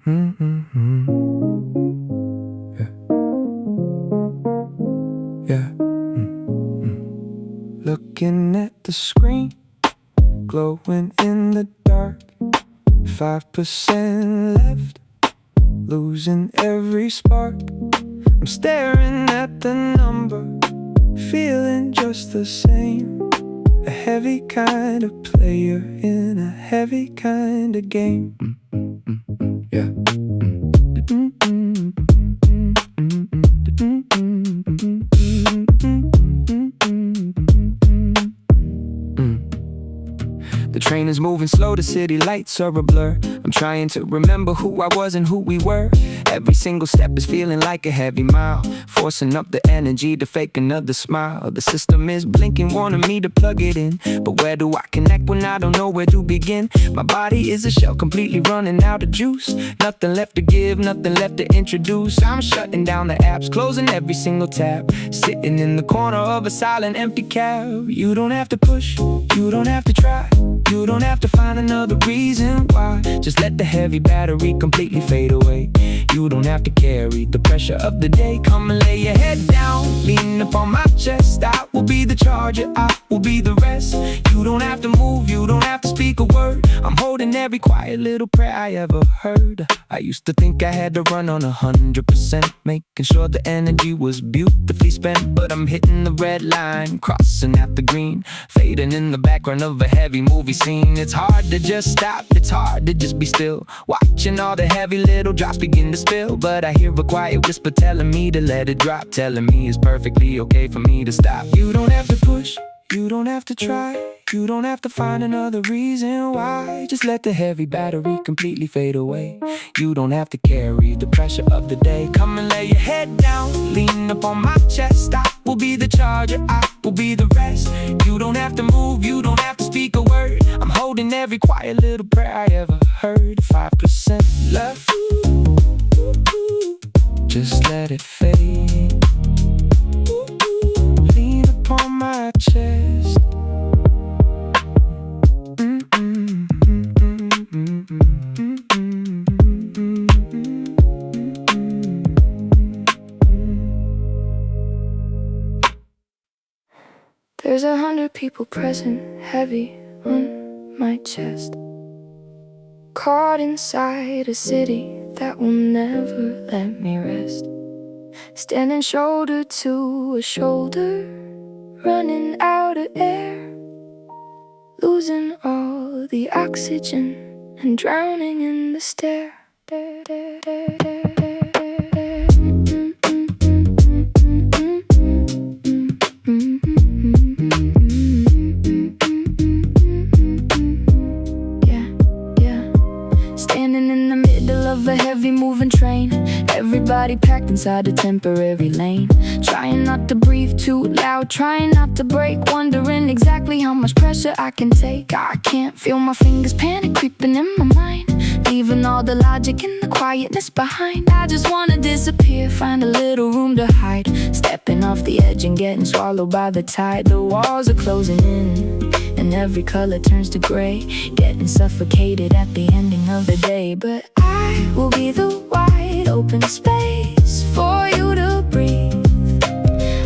Yeah. Yeah. Looking at the screen, glowing in the dark. 5% left, losing every spark. I'm staring at the number, feeling just the same. A heavy kind of player in a heavy kind of game. Yeah. The train is moving slow, the city lights are a blur. I'm trying to remember who I was and who we were. Every single step is feeling like a heavy mile, forcing up the energy to fake another smile. The system is blinking, wanting me to plug it in, but where do I connect when I don't know where to begin? My body is a shell, completely running out of juice. Nothing left to give, nothing left to introduce. I'm shutting down the apps, closing every single tab, sitting in the corner of a silent empty cab. You don't have to push, you don't have to try, you don't have to find another reason why. Just let the heavy battery completely fade away. You don't have to carry the pressure of the day. Come and lay your head down, lean upon my chest. I will be the charger, I will be the rest. You don't have to move, you don't have to speak a word. I'm holding every quiet little prayer I ever heard. I used to think I had to run on 100%, making sure the energy was beautifully spent. But I'm hitting the red line, crossing out the green, fading in the background of a heavy movie scene. It's hard to just stop, it's hard to just be still, watching all the heavy little drops begin to spill. But I hear a quiet whisper telling me to let it drop, telling me it's perfectly okay for me to stop. You don't have to push, you don't have to try, you don't have to find another reason why. Just let the heavy battery completely fade away. You don't have to carry the pressure of the day. Come and lay your head down, lean upon my chest. I will be the charger, I will be the rest. You don't have to move, you don't have to speak a word. I'm holding every quiet little prayer I ever heard. 5% left, just let it fade. Lean upon my chest. There's 100 people present, heavy on my chest. Caught inside a city that will never let me rest. Standing shoulder to a shoulder, running out of air, losing all the oxygen and drowning in the stare. A heavy moving train, everybody packed inside a temporary lane. Trying not to breathe too loud, trying not to break, wondering exactly how much pressure I can take. I can't feel my fingers panic creeping in my mind, leaving all the logic and the quietness behind. I just wanna disappear, find a little room to hide, stepping off the edge and getting swallowed by the tide. The walls are closing in, and every color turns to gray, getting suffocated at the ending of the day. But I will be the wide open space for you to breathe.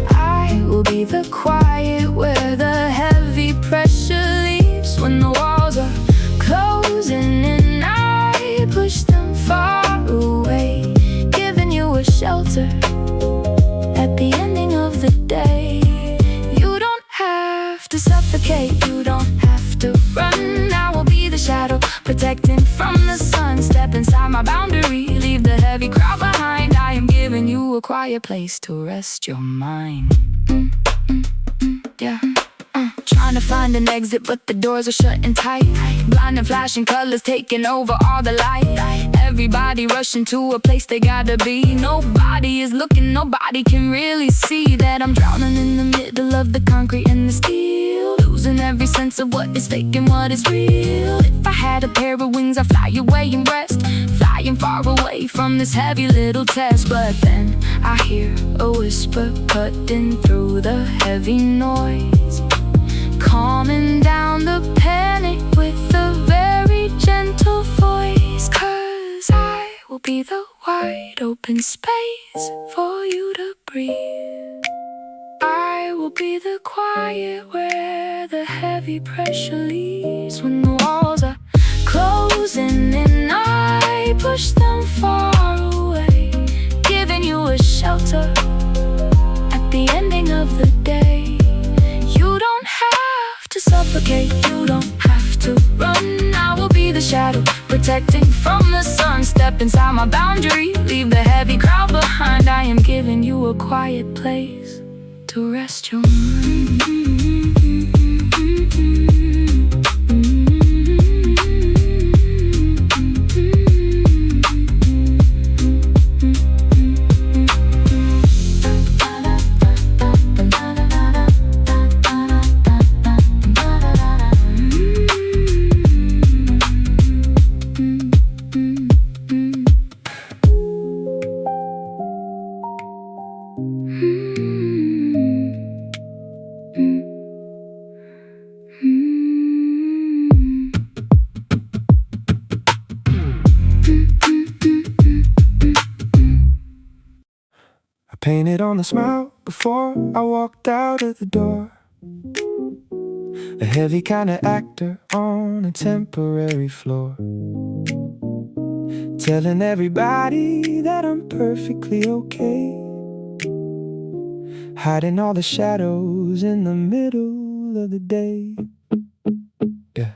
I will be the quiet where the heavy pressure leaves. When the walls are closing in, I push them far away, giving you a shelter at the ending of the day. You don't have to suffocate, you don't have to run. I will be the shadow, protecting from the sun. Step inside my boundary, leave the heavy crowd behind. I am giving you a quiet place to rest your mind. Yeah. Trying to find an exit, but the doors are shutting tight. Blind and flashing colors taking over all the light. Everybody rushing to a place they gotta be. Nobody is looking, nobody can really see that I'm drowning in the middle of the concrete and the steel, losing every sense of what is fake and what is real. If I had a pair of wings, I'd fly away and rest, flying far away from this heavy little test. But then I hear a whisper cutting through the heavy noise, calming down the panic with a very gentle voice. 'Cause I will be the wide open space for you to breathe. I will be the quiet where the heavy pressure leaves. When the walls are closing and I push them far away, giving you a shelter at the ending of the day. You don't have to suffocate, you don't have to run. I will be the shadow, protecting from the sun. Step inside my boundary, leave the heavy crowd behind. I am giving you a quiet place to rest your mind. Painted on a smile before I walked out of the door. A heavy kind of actor on a temporary floor, telling everybody that I'm perfectly okay, hiding all the shadows in the middle of the day. Yeah.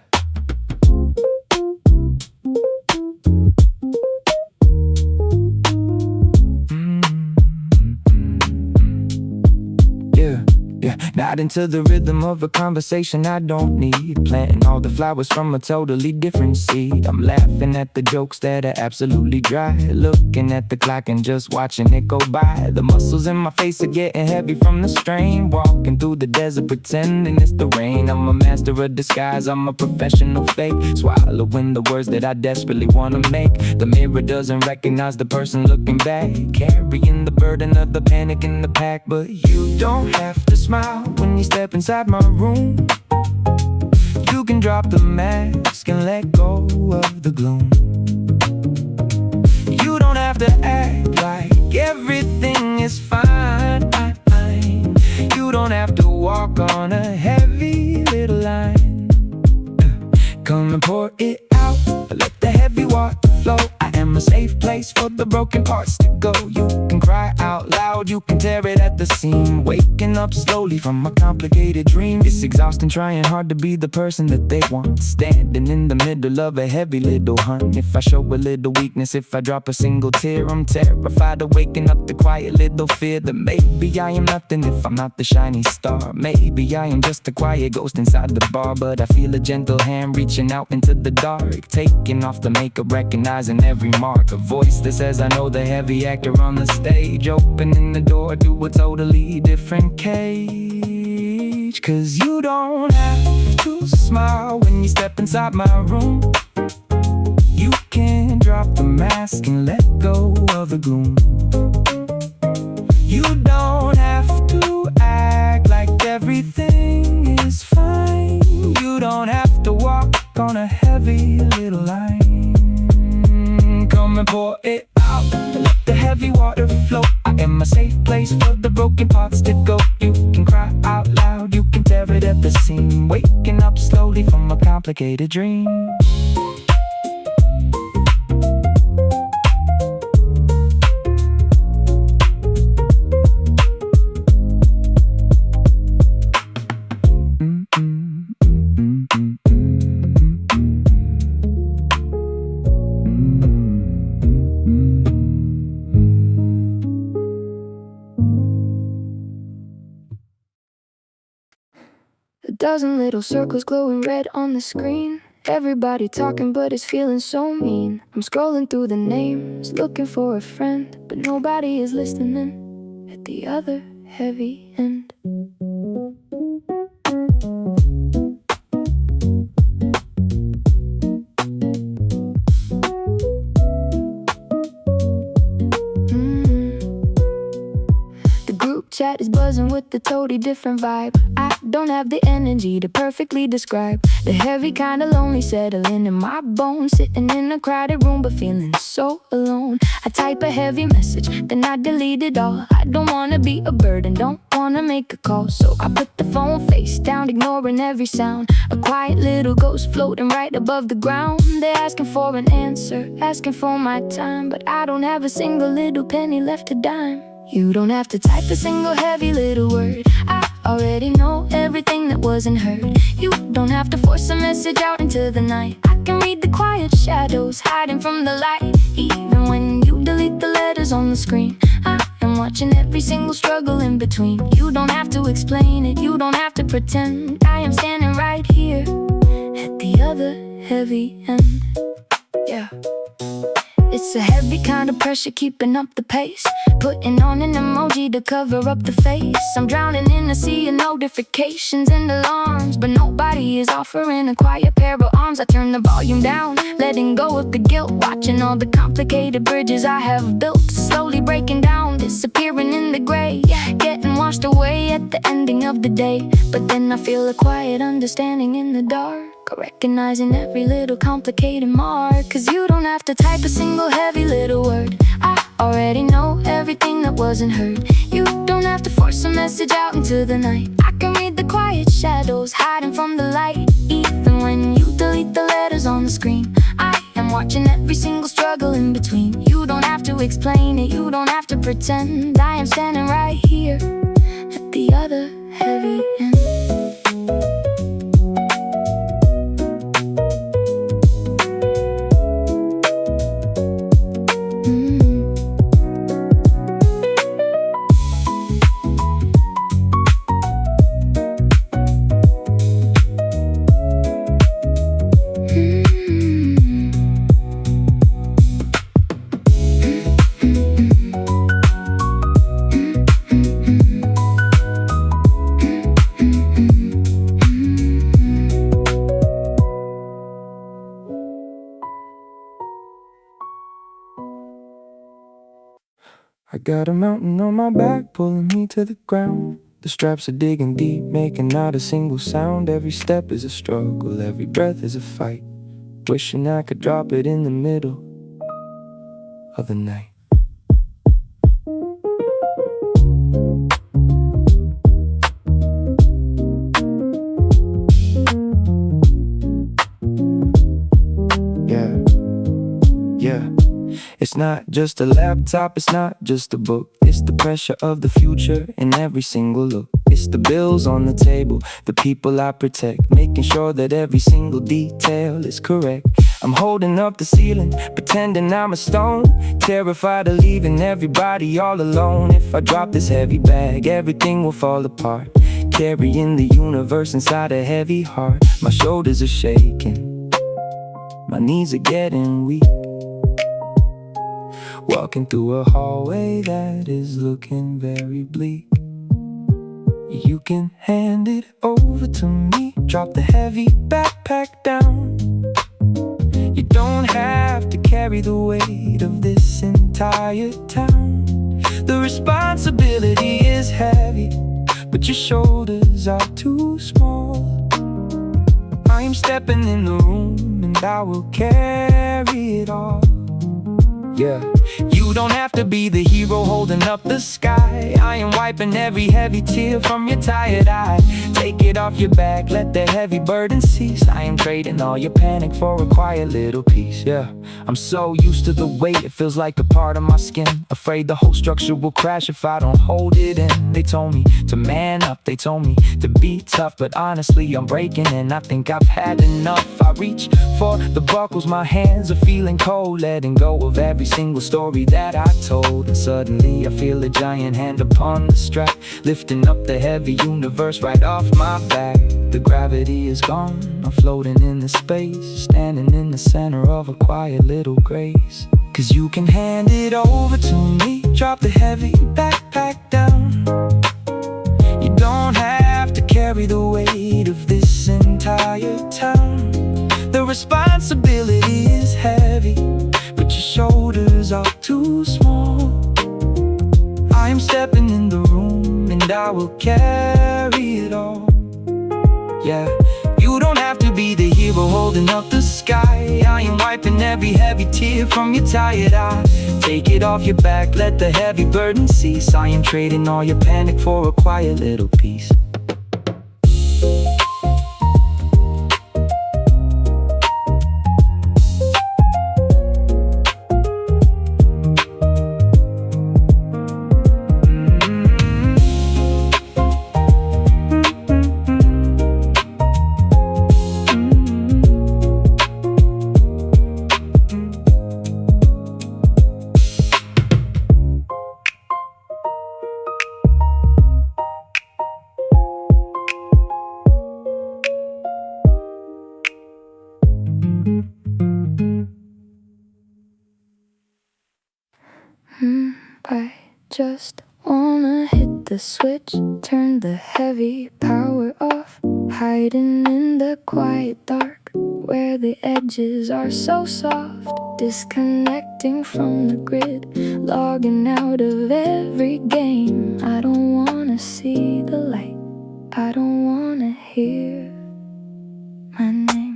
Not into the rhythm of a conversation I don't need, planting all the flowers from a totally different seed. I'm laughing at the jokes that are absolutely dry, looking at the clock and just watching it go by. The muscles in my face are getting heavy from the strain, walking through the desert pretending it's the rain. I'm a master of disguise, I'm a professional fake, swallowing the words that I desperately wanna make. The mirror doesn't recognize the person looking back, carrying the burden of the panic in the pack. But you don't have to smile when you step inside my room. You can drop the mask and let go of the gloom. You don't have to act like everything is fine. You don't have to walk on a heavy little line. Come and pour it out, let the heavy water flow. I am a safe place for the broken parts to go. You can cry out loud, you can tear it at the seam, waking up slowly from a complicated dream. It's exhausting trying hard to be the person that they want, standing in the middle of a heavy little hunt. If I show a little weakness, if I drop a single tear, I'm terrified of waking up the quiet little fear that maybe I am nothing if I'm not the shiny star. Maybe I am just a quiet ghost inside the bar, but I feel a gentle hand reaching out into the dark, taking off the makeup, recognizing every mark. A voice that says I know the heavy actor on the stage, opening the door to a totally different cage. Cause you don't have to smile when you step inside my room. You can drop the mask and let go of the gloom. You don't have to act like everything is fine. You don't have to walk on a heavy little line. Come and pour it out, let the heavy water flow. I am a safe place for the broken parts to go. You can cry out loud, you can tear it at the seam, waking up slowly from a complicated dream. A dozen little circles glowing red on the screen. Everybody talking but it's feeling so mean. I'm scrolling through the names, looking for a friend, but nobody is listening at the other heavy end. chat is buzzing with a totally different vibe. I don't have the energy to perfectly describe the heavy kind of lonely settling in my bones, sitting in a crowded room but feeling so alone. I type a heavy message, then I delete it all. I don't wanna be a burden, don't wanna make a call, so I put the phone face down, ignoring every sound. A quiet little ghost floating right above the ground. They're asking for an answer, asking for my time, but I don't have a single little penny left to dime. You don't have to type a single heavy little word, I already know everything that wasn't heard. You don't have to force a message out into the night. I can read the quiet shadows hiding from the light. Even when you delete the letters on the screen, I am watching every single struggle in between. You don't have to explain it, you don't have to pretend. I am standing right here at the other heavy end. Yeah. It's a heavy kind of pressure keeping up the pace, putting on an emoji to cover up the face. I'm drowning in a sea of notifications and alarms, but nobody is offering a quiet pair of arms. I turn the volume down, letting go of the guilt, watching all the complicated bridges I have built, slowly breaking down, disappearing in the gray, getting washed away at the ending of the day. But then I feel a quiet understanding in the dark, recognizing every little complicated mark. Cause you don't have to type a single heavy little word, I already know everything that wasn't heard. You don't have to force a message out into the night. I can read the quiet shadows hiding from the light. Even when you delete the letters on the screen, I am watching every single struggle in between. You don't have to explain it, you don't have to pretend. I am standing right here at the other heavy end. I got a mountain on my back, pulling me to the ground. The straps are digging deep, making not a single sound. Every step is a struggle, every breath is a fight. Wishing I could drop it in the middle of the night. Yeah. It's not just a laptop, it's not just a book. It's the pressure of the future in every single look. It's the bills on the table, the people I protect, making sure that every single detail is correct. I'm holding up the ceiling, pretending I'm a stone, terrified of leaving everybody all alone. If I drop this heavy bag, everything will fall apart. Carrying the universe inside a heavy heart. My shoulders are shaking, my knees are getting weak. Walking through a hallway that is looking very bleak. You can hand it over to me, drop the heavy backpack down. You don't have to carry the weight of this entire town. The responsibility is heavy, but your shoulders are too small. I am stepping in the room and I will carry it all. Yeah, you don't have to be the hero holding up the sky. I am wiping every heavy tear from your tired eye. Take it off your back, let the heavy burden cease. I am trading all your panic for a quiet little peace. Yeah, I'm so used to the weight, it feels like a part of my skin. Afraid the whole structure will crash if I don't hold it in. They told me to man up, they told me to be tough, but honestly I'm breaking and I think I've had enough. I reach for the buckles, my hands are feeling cold, letting go of every single story that I told. And suddenly I feel a giant hand upon the strap, lifting up the heavy universe right off my back. The gravity is gone, I'm floating in the space, standing in the center of a quiet little grace. Cause you can hand it over to me, drop the heavy backpack down. You don't have to carry the weight of this entire town. The responsibility is heavy, but your shoulders are too small. I am stepping in the room will carry it all. Yeah, you don't have to be the hero holding up the sky. I am wiping every heavy tear from your tired eye. Take it off your back, let the heavy burden cease. I am trading all your panic for a quiet little peace. I just wanna hit the switch, turn the heavy power off, hiding in the quiet dark where the edges are so soft, disconnecting from the grid, logging out of every game. I don't wanna see the light, I don't wanna hear my name.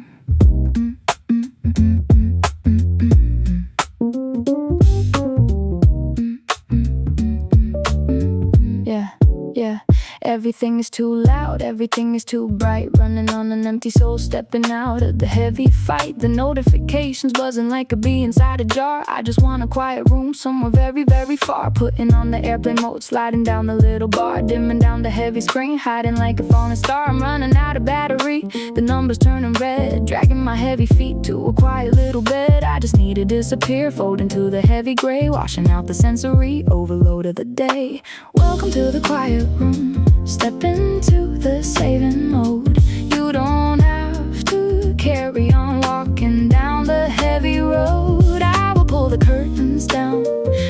Everything is too loud, everything is too bright. Running on an empty soul, stepping out of the heavy fight. The notifications buzzing like a bee inside a jar. I just want a quiet room somewhere very, very far. Putting on the airplane mode, sliding down the little bar, dimming down the heavy screen, hiding like a falling star. I'm running out of battery, the numbers turning red, dragging my heavy feet to a quiet little bed. I just need to disappear, fold into the heavy gray, washing out the sensory overload of the day. Welcome to the quiet room, step into the saving mode. You don't have to carry on walking down the heavy road. I will pull the curtains down,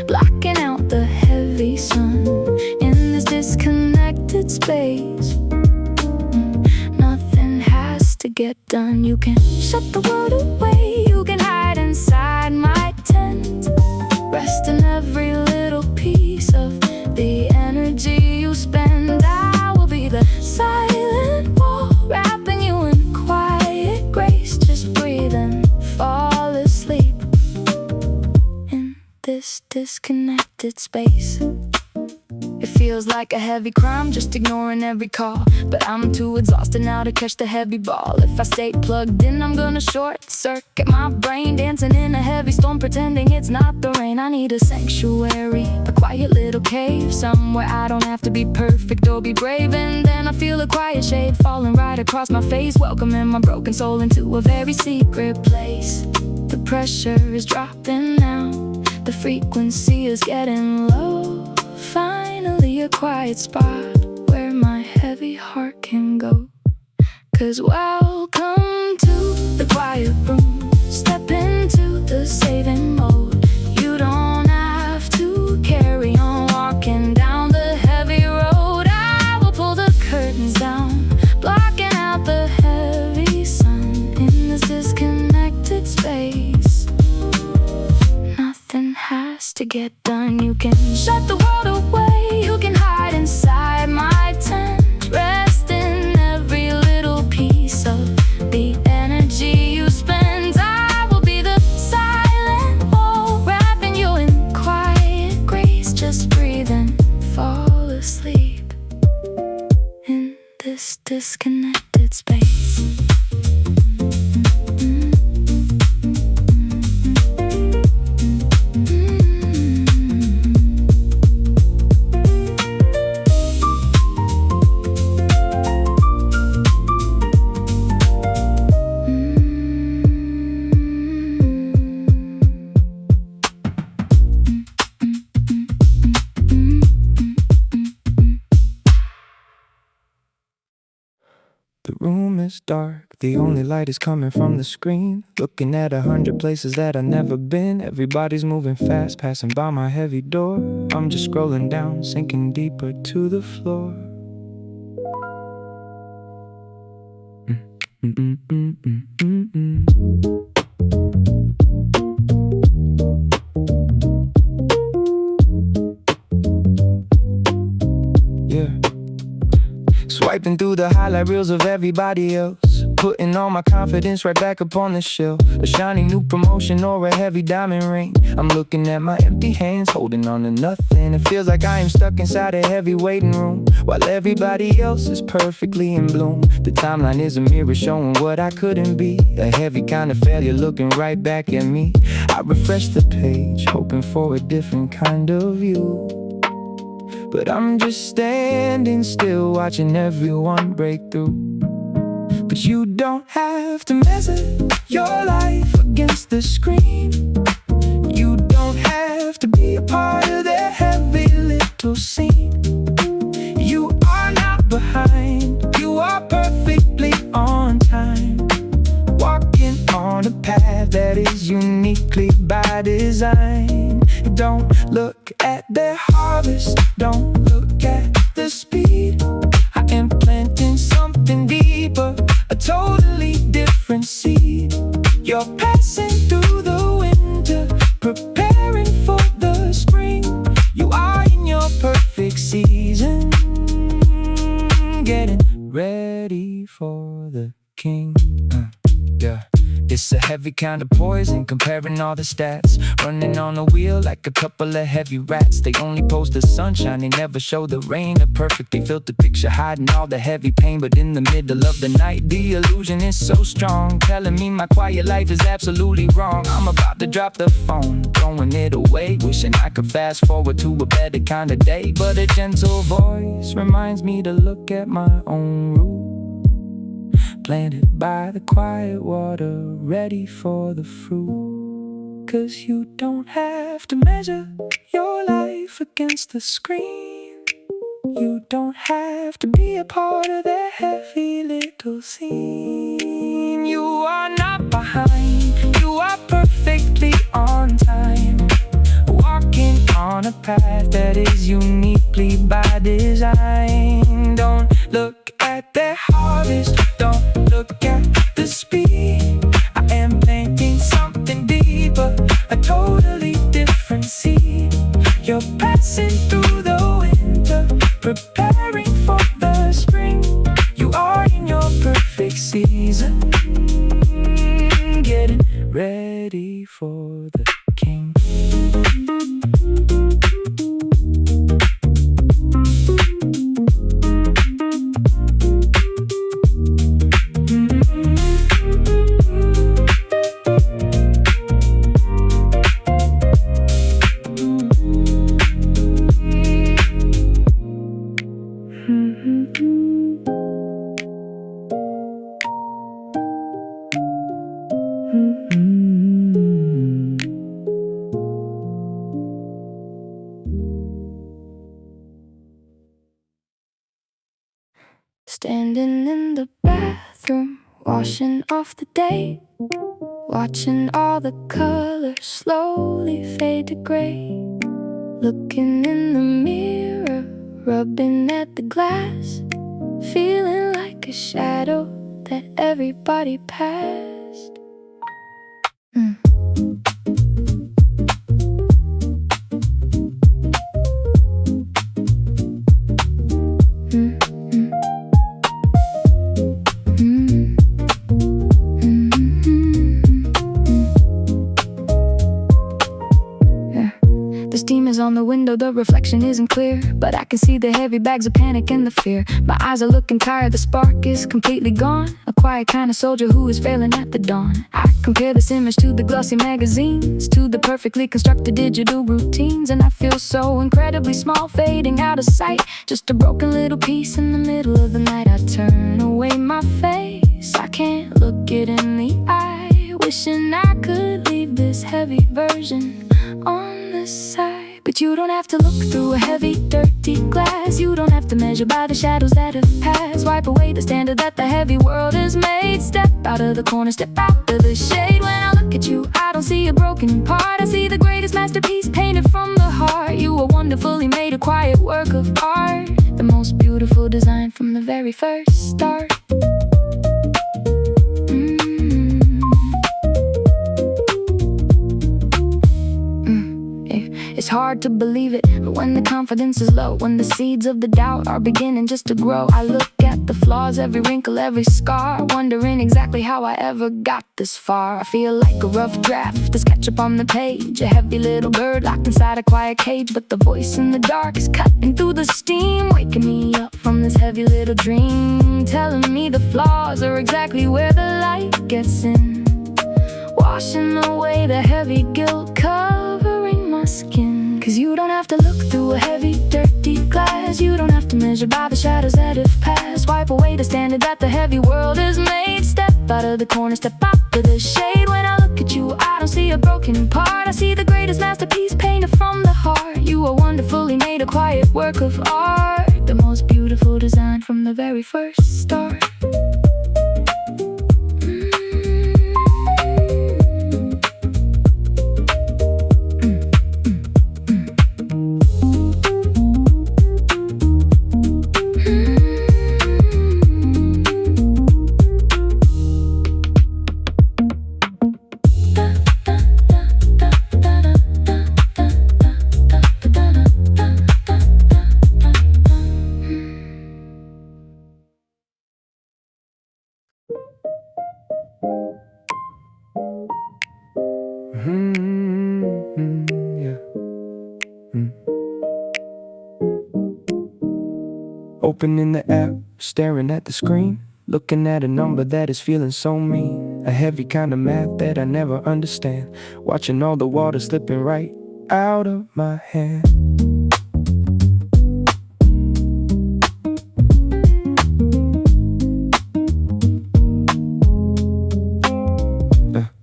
blocking out the heavy sun. In this disconnected space, nothing has to get done. You can shut the world away, you can hide inside my tent, rest in every little piece of the energy you spend. I will be the silent wall, wrapping you in quiet grace. Just breathe and fall asleep in this disconnected space. It feels like a heavy crime, just ignoring every call, but I'm too exhausted now to catch the heavy ball. If I stay plugged in, I'm gonna short circuit my brain, dancing in a heavy storm, pretending it's not the rain. I need a sanctuary, a quiet little cave, somewhere I don't have to be perfect or be brave. And then I feel a quiet shade falling right across my face, welcoming my broken soul into a very secret place. The pressure is dropping now, the frequency is getting low. Finally a quiet spot where my heavy heart can go. 'Cause welcome to the quiet room, step into the saving mode. You don't have to carry on walking down the heavy road. I will pull the curtains down, blocking out the heavy sun. In this disconnected space, nothing has to get done. You can shut the world away, you can hide inside my tent, rest in every little piece of the energy you spend. I will be the silent wall, wrapping you in quiet grace. Just breathe and fall asleep in this disconnected space. The room is dark, the only light is coming from the screen. Looking at 100 places that I've never been. Everybody's moving fast, passing by my heavy door. I'm just scrolling down, sinking deeper to the floor. Yeah. Swiping through the highlight reels of everybody else, putting all my confidence right back up on the shelf. A shiny new promotion or a heavy diamond ring. I'm looking at my empty hands, holding on to nothing. It feels like I am stuck inside a heavy waiting room, while everybody else is perfectly in bloom. The timeline is a mirror showing what I couldn't be, a heavy kind of failure looking right back at me. I refresh the page, hoping for a different kind of view, but I'm just standing still, watching everyone break through. But you don't have to measure your life against the screen. You don't have to be a part of their heavy little scene. You are not behind, you are perfectly on time, walking on a path that is uniquely by design. Don't look at their harvest, don't look at the speed. I am planting something deeper, a totally different seed. You're passing through the winter, preparing for the spring. You are in your perfect season, getting ready for the king. Yeah. It's a heavy kind of poison, comparing all the stats, running on a wheel like a couple of heavy rats. They only post the sunshine, they never show the rain. A perfectly filtered picture hiding all the heavy pain, but in the middle of the night the illusion is so strong, telling me my quiet life is absolutely wrong. I'm about to drop the phone, throwing it away, wishing I could fast forward to a better kind of day. But a gentle voice reminds me to look at my own root, planted by the quiet water, ready for the fruit. 'Cause you don't have to measure your life against the screen. You don't have to be a part of their heavy little scene. You are not behind, you are perfectly on time, walking on a path that is uniquely by design. Don't look at their harvest, don't look at the speed. I am planting something deeper, a totally different seed. You're passing through the winter, preparing for the spring. You are in your perfect season, getting ready for the king. Standing in the bathroom, washing off the day, watching all the colors slowly fade to gray. Looking in the mirror, rubbing at the glass, feeling like a shadow that everybody passed. On the window, the reflection isn't clear, but I can see the heavy bags of panic and the fear. My eyes are looking tired, the spark is completely gone. A quiet kind of soldier who is failing at the dawn. I compare this image to the glossy magazines, to the perfectly constructed digital routines, and I feel so incredibly small, fading out of sight. Just a broken little piece in the middle of the night. I turn away my face, I can't look it in the eye, wishing I could leave this heavy version on the side. But you don't have to look through a heavy, dirty glass. You don't have to measure by the shadows that have passed. Wipe away the standard that the heavy world has made. Step out of the corner, step out of the shade. When I look at you, I don't see a broken part. I see the greatest masterpiece painted from the heart. You are wonderfully made, a quiet work of art, the most beautiful design from the very first start. It's hard to believe it, but when the confidence is low, when the seeds of the doubt are beginning just to grow, I look at the flaws, every wrinkle, every scar, wondering exactly how I ever got this far. I feel like a rough draft, the sketchup on the page, a heavy little bird locked inside a quiet cage. But the voice in the dark is cutting through the steam, waking me up from this heavy little dream, telling me the flaws are exactly where the light gets in, washing away the heavy guilt covering my skin. Cause you don't have to look through a heavy dirty glass, you don't have to measure by the shadows that have passed. Wipe away the standard that the heavy world has made. Step out of the corner, step out of the shade. When I look at you, I don't see a broken part, I see the greatest masterpiece painted from the heart. You are wonderfully made, a quiet work of art, the most beautiful design from the very first start. Yeah. Opening the app, staring at the screen, looking at a number that is feeling so mean. A heavy kind of math that I never understand, watching all the water slipping right out of my hand.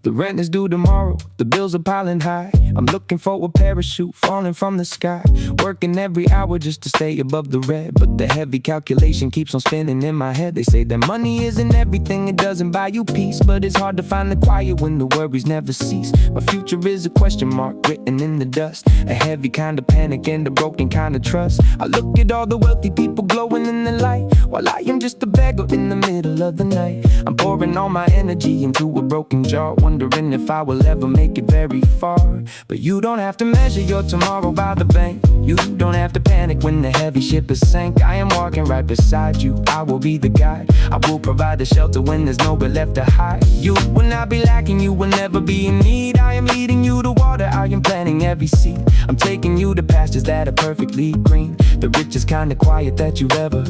The rent is due tomorrow, the bills are piling high. I'm looking for a parachute falling from the sky, working every hour just to stay above the red. But the heavy calculation keeps on spinning in my head. They say that money isn't everything, it doesn't buy you peace, but it's hard to find the quiet when the worries never cease. My future is a question mark written in the dust, a heavy kind of panic and a broken kind of trust. I look at all the wealthy people glowing in the light, while I am just a beggar in the middle of the night. I'm pouring all my energy into a broken jar, wondering if I will ever make it very far. But you don't have to measure your tomorrow by the bank, you don't have to panic when the heavy ship is sank. I am walking right beside you, I will be the guide, I will provide the shelter when there's nowhere left to hide. You will not be lacking, you will never be in need. I am leading you to water, I am planting every seed. I'm taking you to pastures that are perfectly green, the richest kind of quiet that you've ever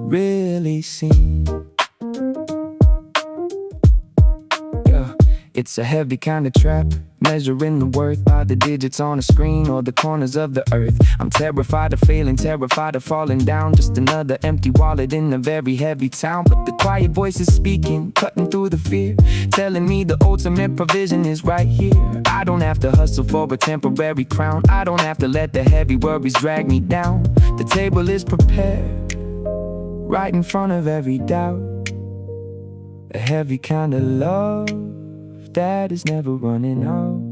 really seen. It's a heavy kind of trap, measuring the worth by the digits on a screen or the corners of the earth. I'm terrified of failing, terrified of falling down, just another empty wallet in a very heavy town. But the quiet voice is speaking, cutting through the fear, telling me the ultimate provision is right here. I don't have to hustle for a temporary crown, I don't have to let the heavy worries drag me down. The table is prepared, right in front of every doubt, a heavy kind of love that is never running out.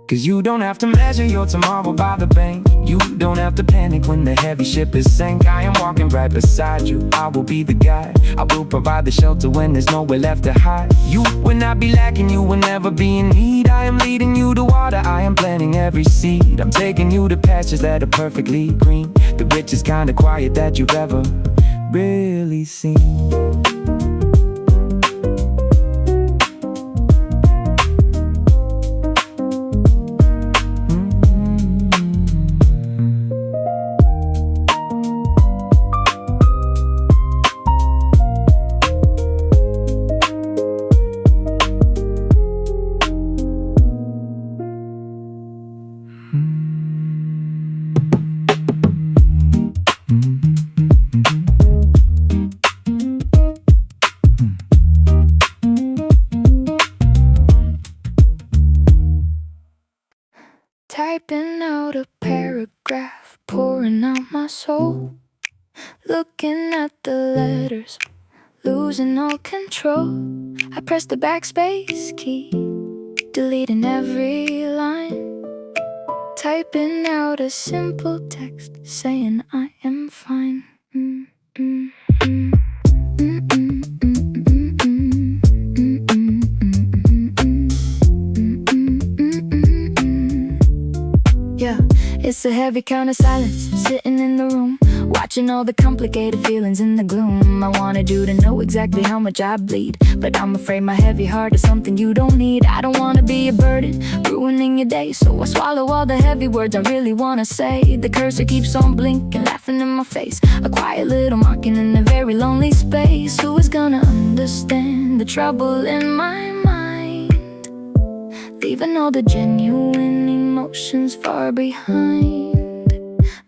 Cause you don't have to measure your tomorrow by the bank, you don't have to panic when the heavy ship is sank. I am walking right beside you, I will be the guide, I will provide the shelter when there's nowhere left to hide. You will not be lacking, you will never be in need. I am leading you to water, I am planting every seed. I'm taking you to pastures that are perfectly green, the richest kind of quiet that you've ever really seen. Typing out a paragraph, pouring out my soul, looking at the letters, losing all control. I press the backspace key, deleting every line, typing out a simple text saying I am fine. It's a heavy kind of silence, sitting in the room, watching all the complicated feelings in the gloom. I wanted you to know exactly how much I bleed, but I'm afraid my heavy heart is something you don't need. I don't wanna be a burden, ruining your day, so I swallow all the heavy words I really wanna say. The cursor keeps on blinking, laughing in my face, a quiet little marking in a very lonely space. Who is gonna understand the trouble in my mind, leaving all the genuine emotions far behind?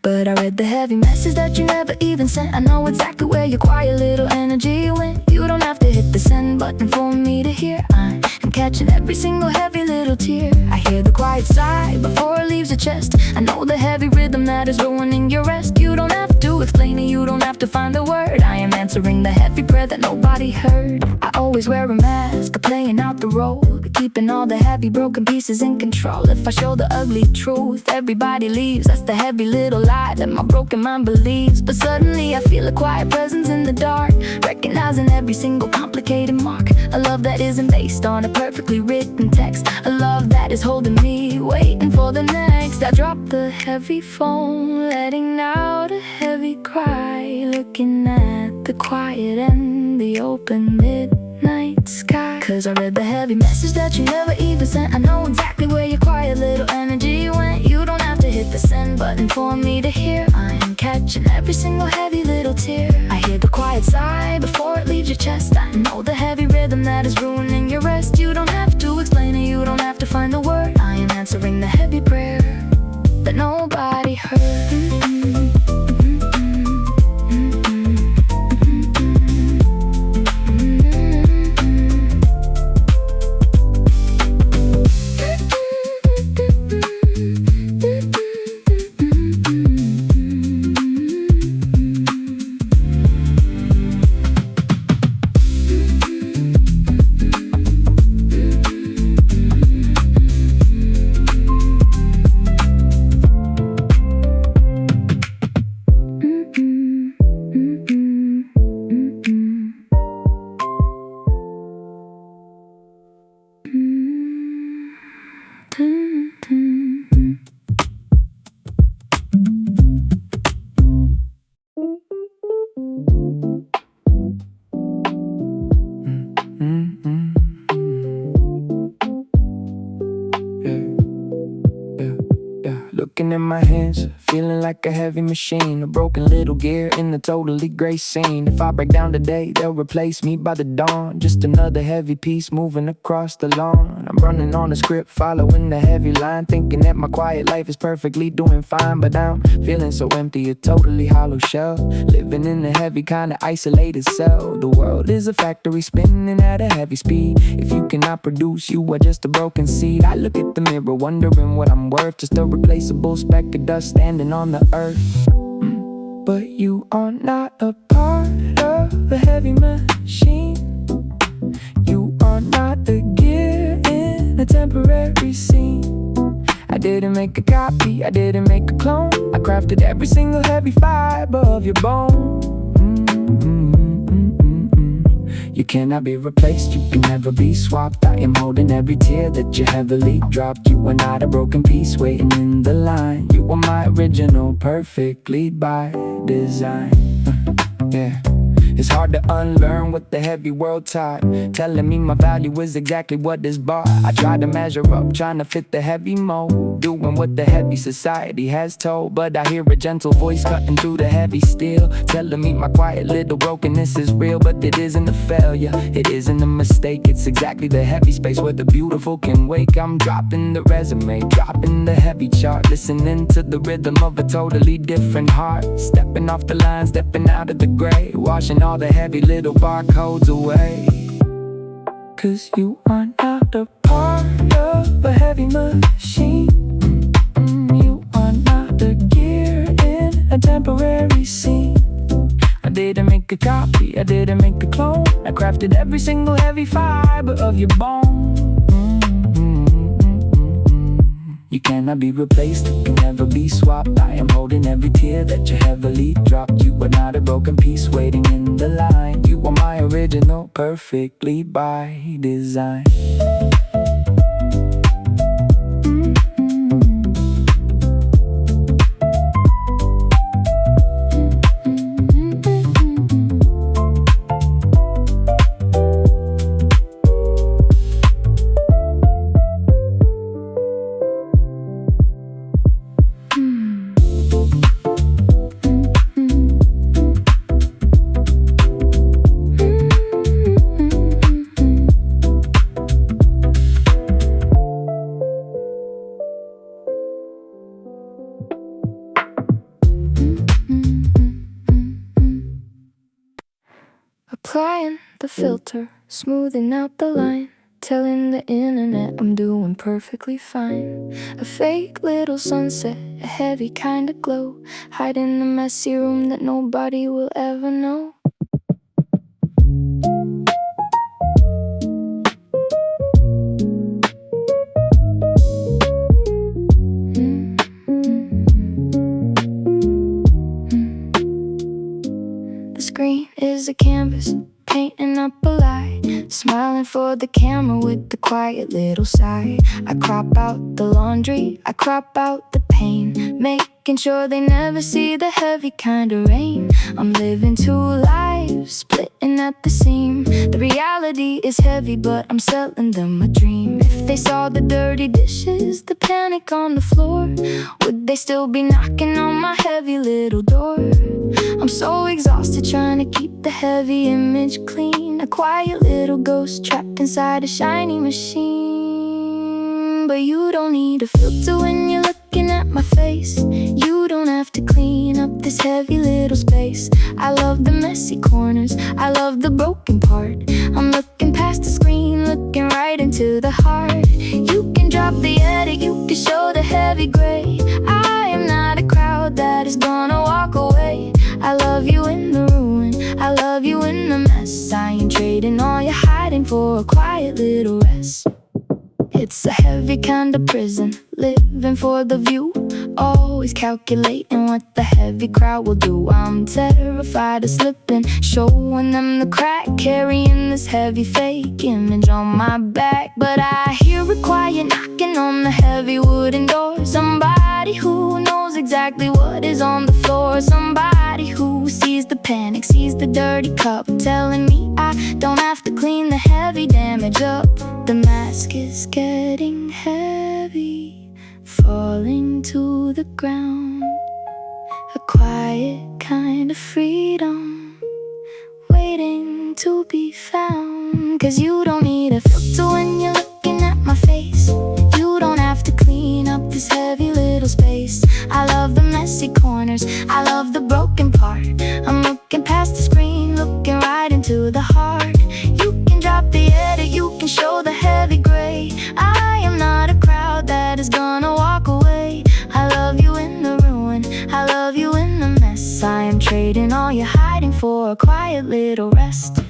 But I read the heavy message that you never even sent. I know exactly where your quiet little energy went. You don't have to hit the send button for me to hear. I'm catching every single heavy little tear. I hear the quiet sigh before it leaves your chest. I know the heavy rhythm that is ruining your rest. You don't have to explain it, you don't have to find the word. I am answering the heavy prayer that nobody heard. I always wear a mask, playing out the role, keeping all the heavy broken pieces in control. If I show the ugly truth, everybody leaves. That's the heavy little lie that my broken mind believes. But suddenly I feel a quiet presence in the dark, recognizing every single complicated mark. A love that isn't based on a perfectly written text, a love that is holding me, waiting for the next. I drop the heavy phone, letting out a heavy cry, looking at the quiet and the open midnight sky. Cause I read the heavy message that you never even sent. I know exactly where your quiet little energy went. You don't have to hit the send button for me to hear. I am catching every single heavy little tear. I hear the quiet sigh before it leaves your chest. I know the heavy rhythm that is ruining your rest. You don't have to explain it, you don't have to find the word. I am answering the heavy prayer that nobody heard. Looking in my hands, feeling like a heavy machine, a broken little gear in the totally gray scene. If I break down today, they'll replace me by the dawn. Just another heavy piece moving across the lawn. I'm running on a script, following the heavy line, thinking that my quiet life is perfectly doing fine. But I'm feeling so empty, a totally hollow shell, living in a heavy kind of isolated cell. The world is a factory spinning at a heavy speed. If you cannot produce, you are just a broken seed. I look at the mirror, wondering what I'm worth, just a replaceable speck of dust standing on the earth. But you are not a part of a heavy machine. You are not the gear in a temporary scene. I didn't make a copy, I didn't make a clone. I crafted every single heavy fiber of your bone. You cannot be replaced, you can never be swapped. I am holding every tear that you heavily dropped. You are not a broken piece waiting in the line. You are my original, perfectly by design. Yeah. It's hard to unlearn what the heavy world taught, telling me my value is exactly what is bought. I try to measure up, trying to fit the heavy mold, doing what the heavy society has told. But I hear a gentle voice cutting through the heavy steel, telling me my quiet little brokenness is real. But it isn't a failure, it isn't a mistake. It's exactly the heavy space where the beautiful can wake. I'm dropping the resume, dropping the heavy chart, listening to the rhythm of a totally different heart. Stepping off the line, stepping out of the gray, washing all the heavy little barcodes away. Cause you are not a part of a heavy machine. You are not the gear in a temporary scene. I didn't make a copy, I didn't make a clone. I crafted every single heavy fiber of your bone. You cannot be replaced, you can never be swapped. I am holding every tear that you heavily dropped. You are not a broken piece waiting in the line. You are my original, perfectly by design. the filter, smoothing out the line, telling the internet I'm doing perfectly fine. A fake little sunset, a heavy kind of glow, hide in the messy room that nobody will ever know. The screen is a canvas, painting up a lie, smiling for the camera with the quiet little sigh. I crop out the laundry, I crop out the pain, making sure they never see the heavy kind of rain. I'm living two lives, splitting at the seam. The reality is heavy, but I'm selling them a dream. If they saw the dirty dishes, the panic on the floor, would they still be knocking on my heavy little door? I'm so exhausted trying to keep the heavy image clean, a quiet little ghost trapped inside a shiny machine. But you don't need a filter when you're looking at my face. You don't have to clean up this heavy little space. I love the messy corners, I love the broken part. I'm looking past the screen, looking right into the heart. You can drop the edit, you can show the heavy gray. I am not a crowd that is gonna walk away. I love you in the ruin, I love you in the mess. I ain't trading all your hiding for a quiet little rest. It's a heavy kind of prison, living for the view, always calculating what the heavy crowd will do. I'm terrified of slipping, showing them the crack, carrying this heavy fake image on my back. But I hear a quiet knocking on the heavy wooden door. Somebody who knows exactly what is on the floor. Somebody who sees the panic, sees the dirty cup, telling me I don't have to clean the heavy damage up. The mask is getting heavy, falling to the ground. A quiet kind of freedom, waiting to be found. 'Cause you don't need a filter when you're looking at my face. You don't have to clean up this heavy little space. I love the messy corners, I love the broken part. I'm looking past the screen, looking right into the heart. You can drop the edit, you can show the heavy gray. I am not a crowd that is gonna walk away. I love you in the ruin, I love you in the mess. I am trading all your hiding for a quiet little rest.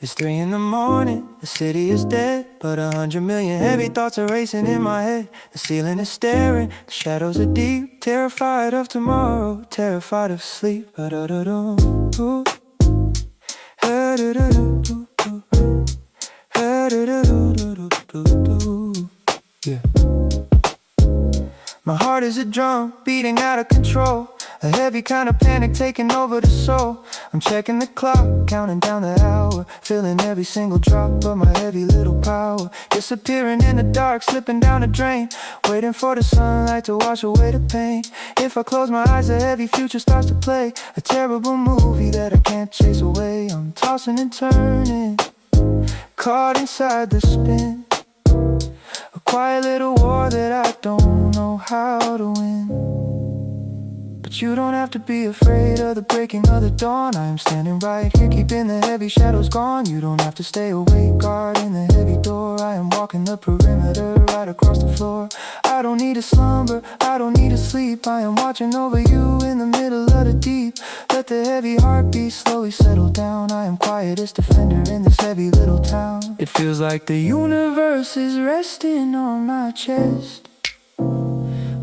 It's 3 in the morning, the city is dead, but 100 million heavy thoughts are racing in my head. The ceiling is staring, the shadows are deep, terrified of tomorrow, terrified of sleep. Yeah. My heart is a drum, beating out of control. A heavy kind of panic taking over the soul. I'm checking the clock, counting down the hour, feeling every single drop of my heavy little power. Disappearing in the dark, slipping down a drain, waiting for the sunlight to wash away the pain. If I close my eyes, a heavy future starts to play, a terrible movie that I can't chase away. I'm tossing and turning, caught inside the spin, a quiet little war that I don't know how to win. But you don't have to be afraid of the breaking of the dawn. I am standing right here, keeping the heavy shadows gone. You don't have to stay awake, guarding the heavy door. I am walking the perimeter right across the floor. I don't need a slumber, I don't need to sleep. I am watching over you in the middle of the deep. Let the heavy heartbeat slowly settle down. I am quietest defender in this heavy little town. It feels like the universe is resting on my chest,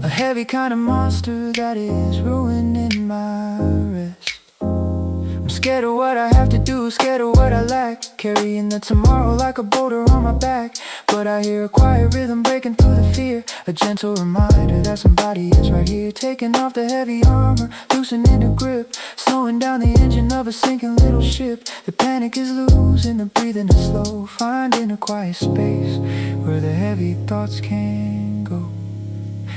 a heavy kind of monster that is ruining my rest. I'm Scared of what I have to do, scared of what I lack. Carrying the tomorrow like a boulder on my back. But I hear a quiet rhythm breaking through the fear. A gentle reminder that somebody is right here. Taking off the heavy armor, loosening the grip. Slowing down the engine of a sinking little ship. The panic is losing, the breathing is slow. Finding a quiet space where the heavy thoughts can go.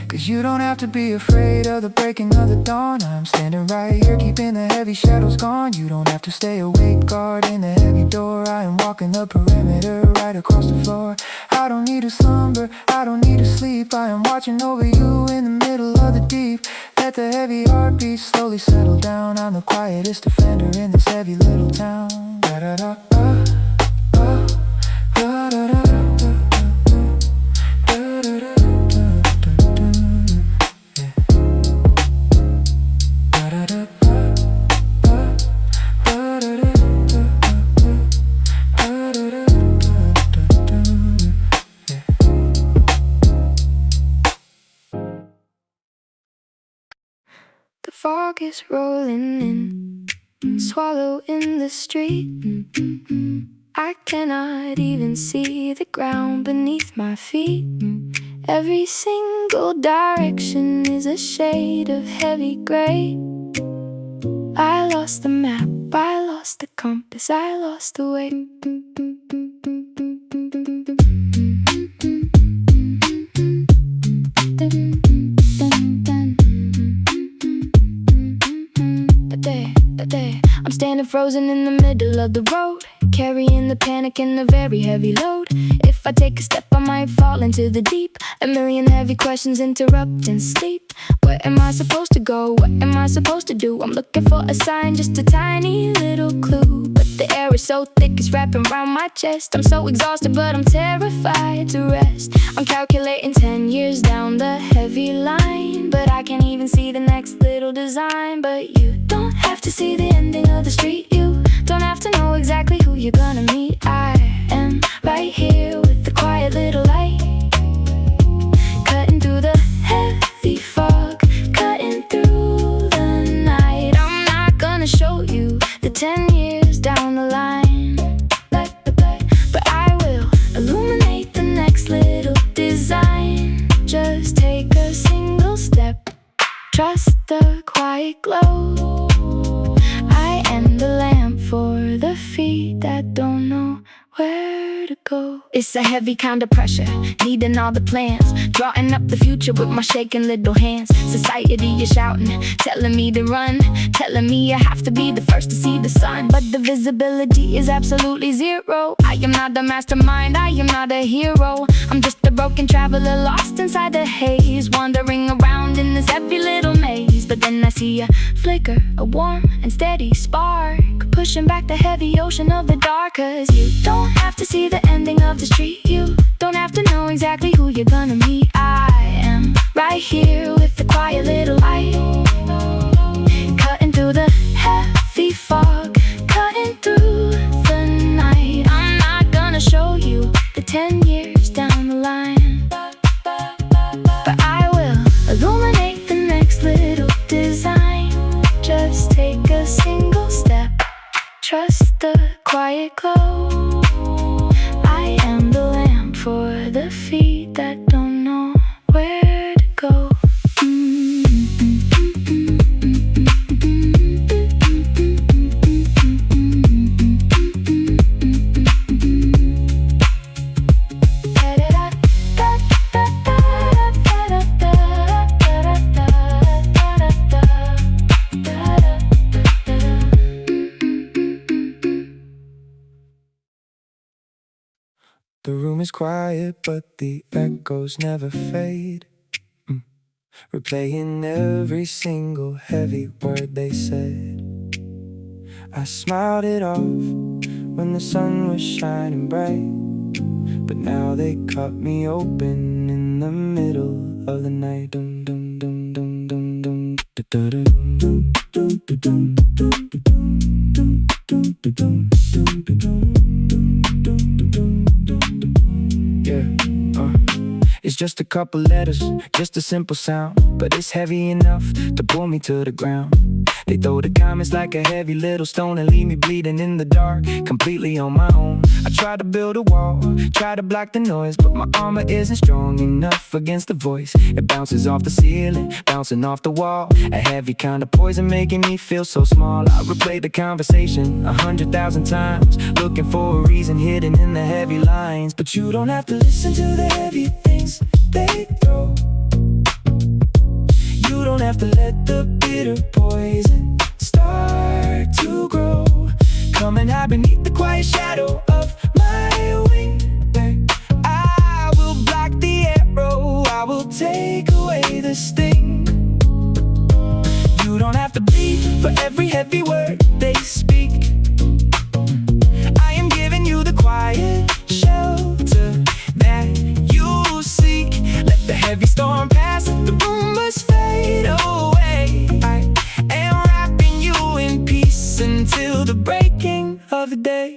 Cause you don't have to be afraid of the breaking of the dawn. I'm standing right here keeping the heavy shadows gone. You don't have to stay awake guarding the heavy door. I am walking the perimeter right across the floor. I don't need to slumber, I don't need to sleep. I am watching over you in the middle of the deep. Let the heavy heartbeat slowly settle down. I'm the quietest offender in this heavy little town. Da-da-da-da, da-da-da-da. The fog is rolling in, swallow in the street. I cannot even see the ground beneath my feet. Every single direction is a shade of heavy gray. I lost the map, I lost the compass, I lost the way. I'm standing frozen in the middle of the road, carrying the panic and a very heavy load. If I take a step I might fall into the deep. A million heavy questions interrupting sleep. Where am I supposed to go? What am I supposed to do? I'm looking for a sign, just a tiny little clue. But the air is so thick it's wrapping around my chest. I'm so exhausted but I'm terrified to rest. I'm calculating 10 years down the heavy line, but I can't even see the next little design. But you don't have to see the ending of the street. You don't have to know exactly who you're gonna meet. I am right here with the quiet little light, cutting through the heavy fog, cutting through the night. I'm not gonna show you the 10 years down the line, but I will illuminate the next little design. Just take a single step, trust the quiet glow. I am the lamp for the feet that don't know where to go. It's a heavy kind of pressure, needing all the plans, drawing up the future with my shaking little hands. Society is shouting, telling me to run, telling me I have to be the first to see the sun. But the visibility is absolutely zero. I am not a mastermind, I am not a hero. I'm just a broken traveler lost inside the haze, wandering around in this heavy little maze. But then I see a flicker, a warm and steady spark, pushing back the heavy ocean of the dark. Cause you don't have to see the ending of the street. You don't have to know exactly who you're gonna meet. I am right here with the quiet little light, cutting through the heavy fog, cutting through the night. I'm not gonna show you the 10 years down the line, but I will illuminate the next little design. Just take a single step, trust the quiet glow. I am the lamp for the feet that don't know where to go. The room is quiet, but the echoes never fade. Replaying every single heavy word they said. I smiled it off when the sun was shining bright, but now they cut me open in the middle of the night. Dum dum dum dum dum dum da da da dum dum dum dum dum dum dum dum dum. Yeah, it's just a couple letters, just a simple sound, but it's heavy enough to pull me to the ground. They throw the comments like a heavy little stone and leave me bleeding in the dark, completely on my own. I try to build a wall, try to block the noise, but my armor isn't strong enough against the voice. It bounces off the ceiling, bouncing off the wall, a heavy kind of poison making me feel so small. I replay the conversation 100,000 times, looking for a reason hidden in the heavy lines. But you don't have to listen to the heavy things they throw. You don't have to let the bitter poison start to grow. Come and hide beneath the quiet shadow of my wing. I will block the arrow, I will take away the sting. You don't have to bleed for every heavy word they speak. I am giving you the quiet shelter that you seek. Let the heavy storm pass, let the rumors fade away. I am wrapping you in peace until the breaking of the day.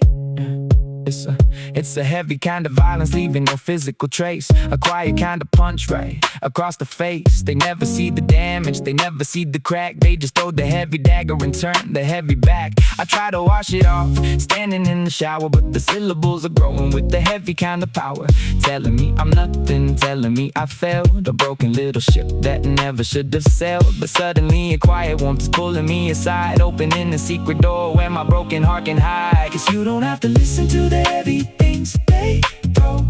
It's a heavy kind of violence, leaving no physical trace. A quiet kind of punch right across the face. They never see the damage, they never see the crack. They just throw the heavy dagger and turn the heavy back. I try to wash it off, standing in the shower, but the syllables are growing with the heavy kind of power. Telling me I'm nothing, telling me I failed, a broken little ship that never should have sailed. But suddenly a quiet warmth is pulling me aside, opening a secret door where my broken heart can hide. Cause you don't have to listen to the heavy things they throw.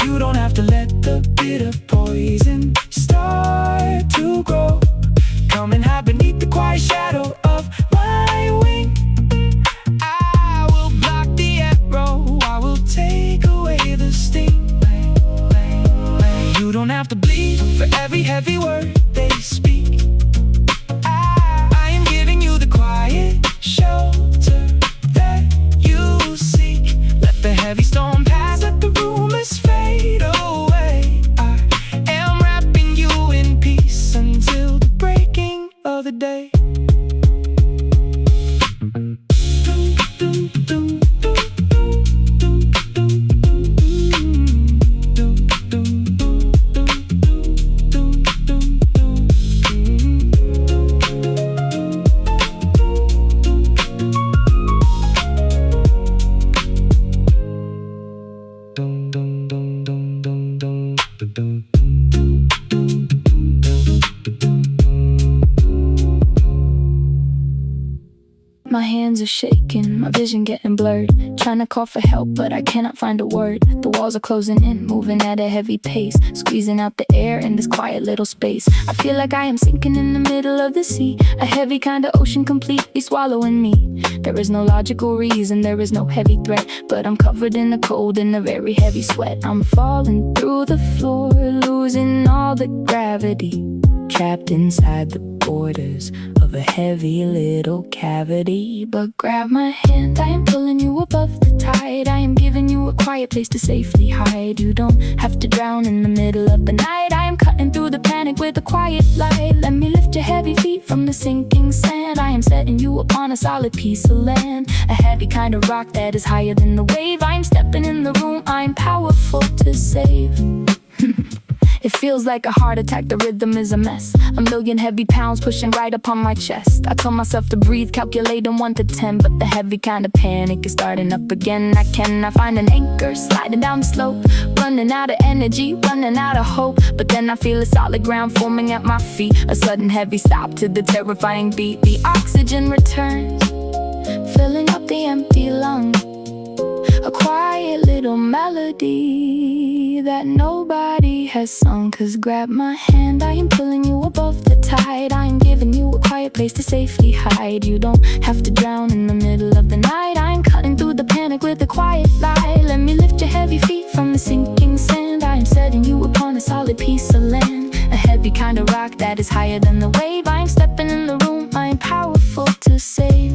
You don't have to let the bitter poison start to grow. Come and hide beneath the quiet shadow of my wing. I will block the arrow, I will take away the sting. You don't have to bleed for every heavy word they speak. I am giving you the quiet shelter that you seek. Let the heavy storm pass, let the rumors fade away. I am wrapping you in peace until the breaking of the day. My hands are shaking, my vision getting blurred. Trying to call for help, but I cannot find a word. The walls are closing in, moving at a heavy pace, squeezing out the air in this quiet little space. I feel like I am sinking in the middle of the sea, a heavy kind of ocean completely swallowing me. There is no logical reason, there is no heavy threat, but I'm covered in the cold and a very heavy sweat. I'm falling through the floor, losing all the gravity, trapped inside the borders of a heavy little cavity. But grab my hand, I am pulling you above the tide. I am giving you a quiet place to safely hide. You don't have to drown in the middle of the night. I am cutting through the panic with a quiet light. Let me lift your heavy feet from the sinking sand. I am setting you upon a solid piece of land, a heavy kind of rock that is higher than the wave. I am stepping in the room, I am powerful to save. It feels like a heart attack, the rhythm is a mess. A million heavy pounds pushing right upon my chest. I told myself to breathe, calculating 1 to 10, but the heavy kind of panic is starting up again. I cannot find an anchor, sliding down the slope, running out of energy, running out of hope. But then I feel a solid ground forming at my feet, a sudden heavy stop to the terrifying beat. The oxygen returns, filling up the empty lungs, a quiet little melody that nobody has sung. Cause grab my hand, I am pulling you above the tide. I am giving you a quiet place to safely hide. You don't have to drown in the middle of the night. I am cutting through the panic with a quiet light. Let me lift your heavy feet from the sinking sand. I am setting you upon a solid piece of land, a heavy kind of rock that is higher than the wave. I am stepping in the room, I am powerful to save.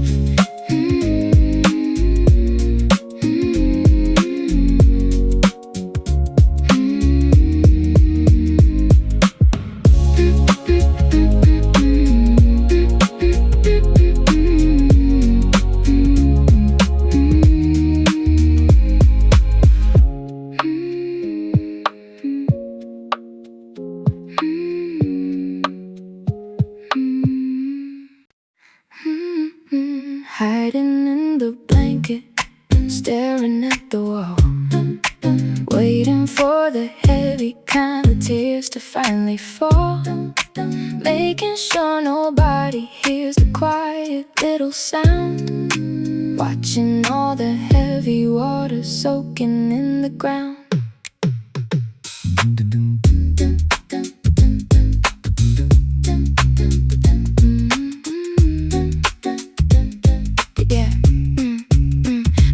finally fall, making sure nobody hears the quiet little sound, watching all the heavy water soaking in the ground.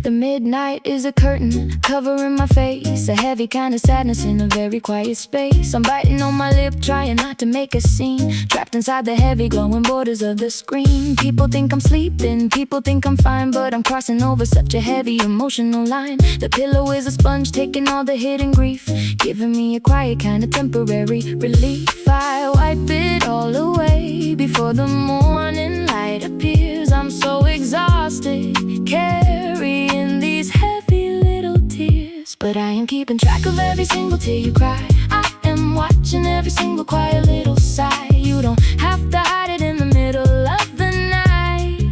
Midnight is a curtain covering my face, a heavy kind of sadness in a very quiet space. I'm biting on my lip, trying not to make a scene, trapped inside the heavy glowing borders of the screen. People think I'm sleeping, people think I'm fine, but I'm crossing over such a heavy emotional line. The pillow is a sponge taking all the hidden grief, giving me a quiet kind of temporary relief. I wipe it all away before the morning light appears. I'm so exhausted, carrying these heavy little tears, but I am keeping track of every single tear you cry. I am watching every single quiet little sigh. You don't have to hide it in the middle of the night.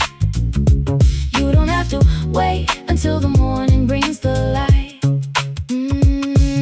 You don't have to wait until the morning brings the light.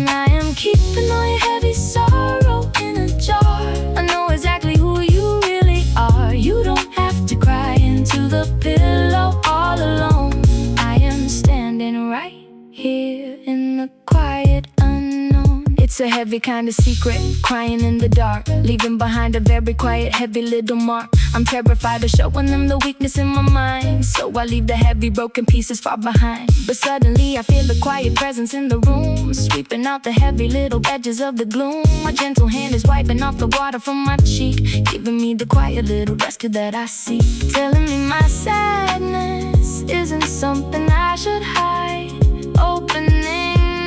I am keeping all your heavy sorrow in a jar. I know exactly who you really are. You don't have to cry into the pillow all alone. I am standing right here in the quiet unknown. It's a heavy kind of secret, crying in the dark, leaving behind a very quiet, heavy little mark. I'm terrified of showing them the weakness in my mind, so I leave the heavy broken pieces far behind. But suddenly I feel a quiet presence in the room, sweeping out the heavy little edges of the gloom. My gentle hand is wiping off the water from my cheek, giving me the quiet little rescue that I seek, telling me my sadness isn't something I should hide, opening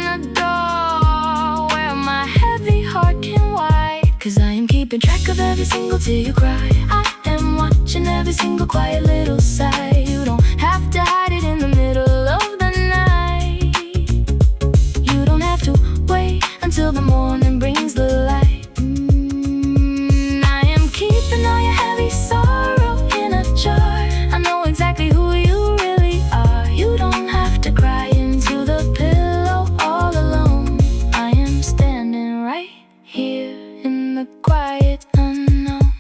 the door where my heavy heart can wipe. Cause I am keeping track of every single tear you cry. I am watching every single quiet little sigh. You don't have to hide it in the middle of the night. You don't have to wait until the morning brings the light. I am keeping all your heavy sorrow in a jar. I know exactly who you really are. You don't have to cry into the pillow all alone. I am standing right here in the quiet unknown.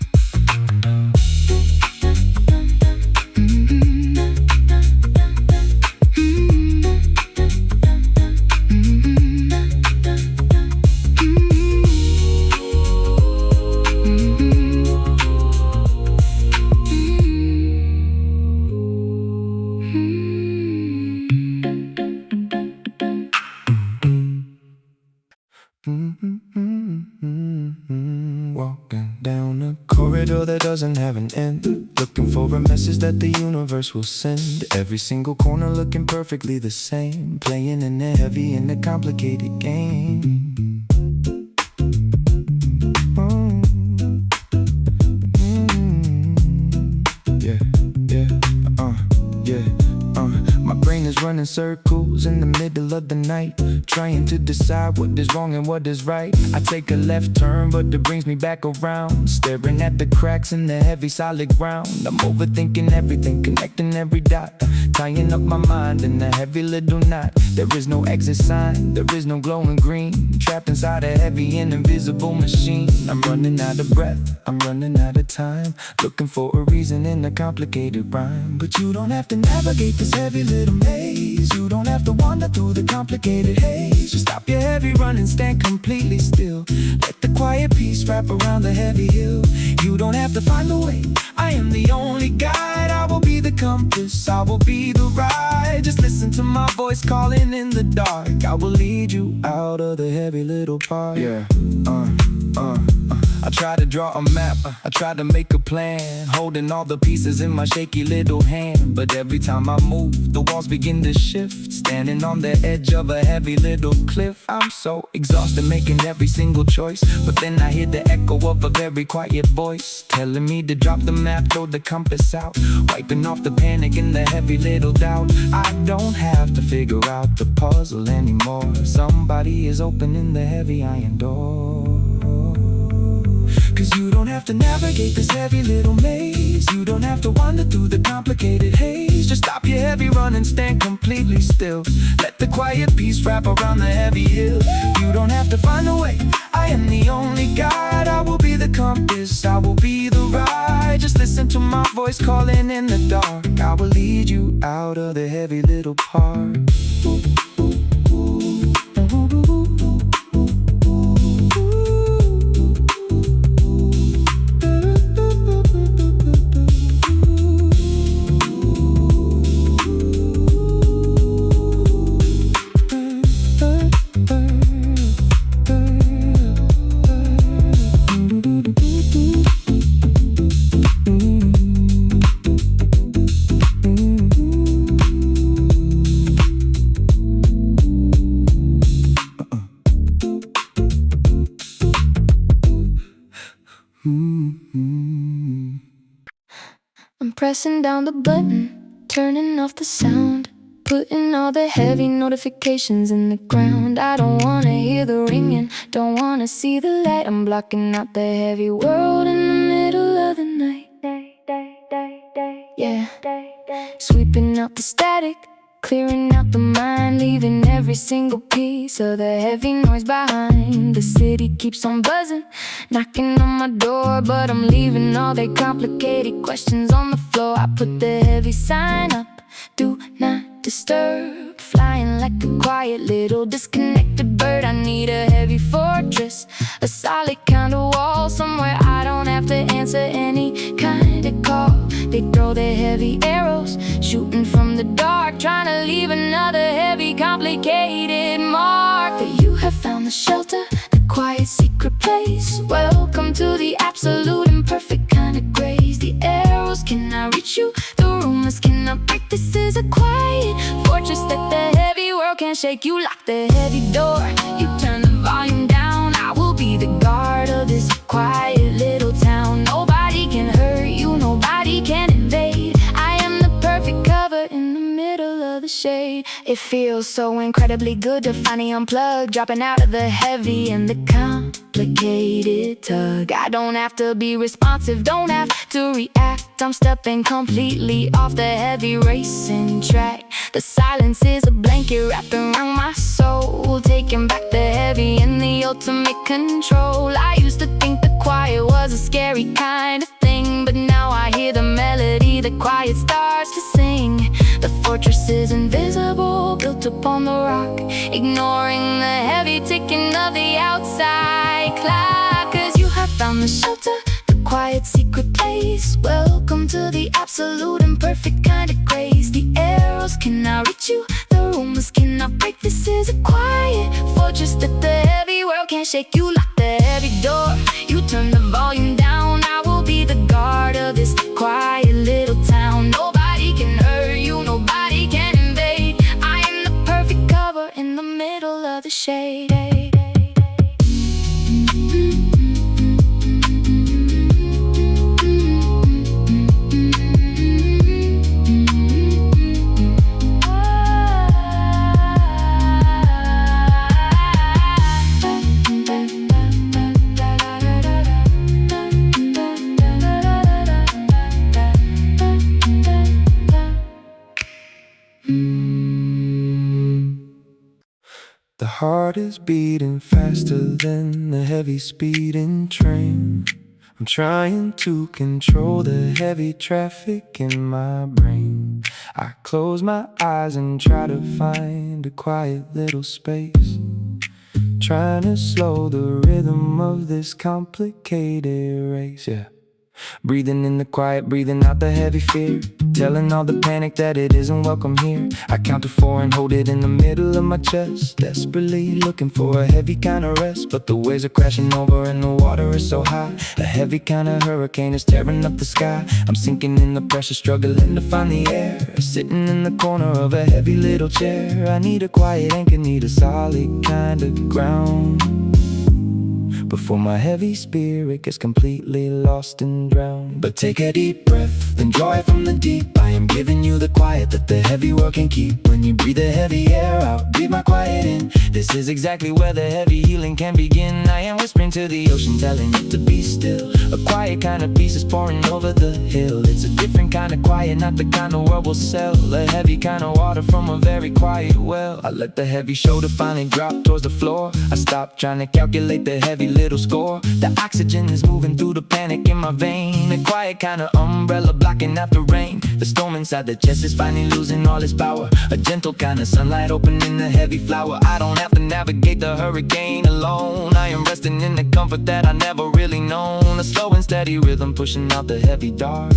Walking down a corridor that doesn't have an end, looking for a message that the universe will send. Every single corner looking perfectly the same, playing in a heavy and a complicated game. My brain is running circles in the middle of the night, trying to decide what is wrong and what is right. I take a left turn, but it brings me back around, staring at the cracks in the heavy solid ground. I'm overthinking everything, connecting every dot, tying up my mind in a heavy little knot. There is no exit sign, there is no glowing green, trapped inside a heavy and invisible machine. I'm running out of breath, I'm running out of time, looking for a reason in a complicated rhyme. But you don't have to navigate this heavy little maze. You don't have to wander through the complicated haze. Just stop your heavy run and stand completely still. Let the quiet peace wrap around the heavy hill. You don't have to find the way, I am the only guide. I will be the compass, I will be the ride. Just listen to my voice calling in the dark. I will lead you out of the heavy little part. I try to draw a map, I try to make a plan, holding all the pieces in my shaky little hand. But every time I move, the walls begin to shift, standing on the edge of a heavy little cliff. I'm so exhausted making every single choice, but then I hear the echo of a very quiet voice, telling me to drop the map, throw the compass out, wiping off the panic and the heavy little doubt. I don't have to figure out the puzzle anymore. Somebody is opening the heavy iron door. Cause you don't have to navigate this heavy little maze. You don't have to wander through the complicated haze. Just stop your heavy run and stand completely still. Let the quiet peace wrap around the heavy hill. You don't have to find a way, I I am the only guide. I will be the compass, I will be the ride. Just listen to my voice calling in the dark. I will lead you out of the heavy little park. I'm pressing down the button, turning off the sound, putting all the heavy notifications in the ground. I don't wanna hear the ringing, don't wanna see the light. I'm blocking out the heavy world in the middle of the night. Yeah, sweeping out the static, clearing out the mind, leaving every single piece of the heavy noise behind. The city keeps on buzzing, knocking on my door, but I'm leaving all their complicated questions on the floor. I put the heavy sign up, do not disturb, flying like a quiet little disconnected bird. I need a heavy fortress, a solid kind of wall, somewhere I don't have to answer any kind of call. They throw their heavy arrows, shooting from the dark, trying to leave another heavy, complicated mark. But you have found the shelter, the quiet secret place. Welcome to the absolute and perfect kind of grace. The arrows cannot reach you, the rumors cannot break. This is a quiet fortress that the heavy world can't shake. You lock the heavy door, you turn the volume down. I will be the guard of this quiet little town. Nobody can hurt you, nobody can invade. I am the perfect cover in the middle of the shade. It feels so incredibly good to finally unplug, dropping out of the heavy and the complicated tug. I don't have to be responsive, don't have to react. I'm stepping completely off the heavy racing track. The silence is a blanket wrapped around my soul, taking back the heavy and the ultimate control. I used to think the quiet was a scary kind of thing, but now I hear the melody, the quiet starts to sing. The fortress is invisible, built upon the rock, ignoring the heavy ticking of the outside clock. 'Cause you have found the shelter, the quiet secret place. Welcome to the absolute and perfect kind of grace. The arrows cannot reach you, the rumors cannot break. This is a quiet fortress that the heavy world can't shake. You lock the heavy door, you turn the volume down. I will be the guard of this quiet little town. Nobody can hurt you, nobody can invade. I am the perfect cover in the middle of the shade. The heart is beating faster than the heavy speeding train. I'm trying to control the heavy traffic in my brain. I close my eyes and try to find a quiet little space, trying to slow the rhythm of this complicated race, yeah. Breathing in the quiet, breathing out the heavy fear, telling all the panic that it isn't welcome here. I count to 4 and hold it in the middle of my chest, desperately looking for a heavy kind of rest. But the waves are crashing over and the water is so high. A heavy kind of hurricane is tearing up the sky. I'm sinking in the pressure, struggling to find the air, sitting in the corner of a heavy little chair. I need a quiet anchor, need a solid kind of ground, before my heavy spirit gets completely lost and drowned. But take a deep breath, then draw it from the deep. I am giving you the quiet that the heavy world can keep. When you breathe the heavy air out, breathe my quiet in. This is exactly where the heavy healing can begin. I am whispering to the ocean, telling it to be still. A quiet quiet kind of peace is pouring over the hill. It's a different kind of quiet, not the kind the world will sell. A heavy kind of water from a very quiet well. I let the heavy shoulder finally drop towards the floor. I stopped trying to calculate the heavy little score. The oxygen is moving through the panic in my vein. A quiet kind of umbrella blocking out the rain. The storm inside the chest is finally losing all its power. A gentle kind of sunlight opening the heavy flower. I don't have to navigate the hurricane alone. I am resting in the comfort that I never really known. A slow and steady rhythm pushing out the heavy dark.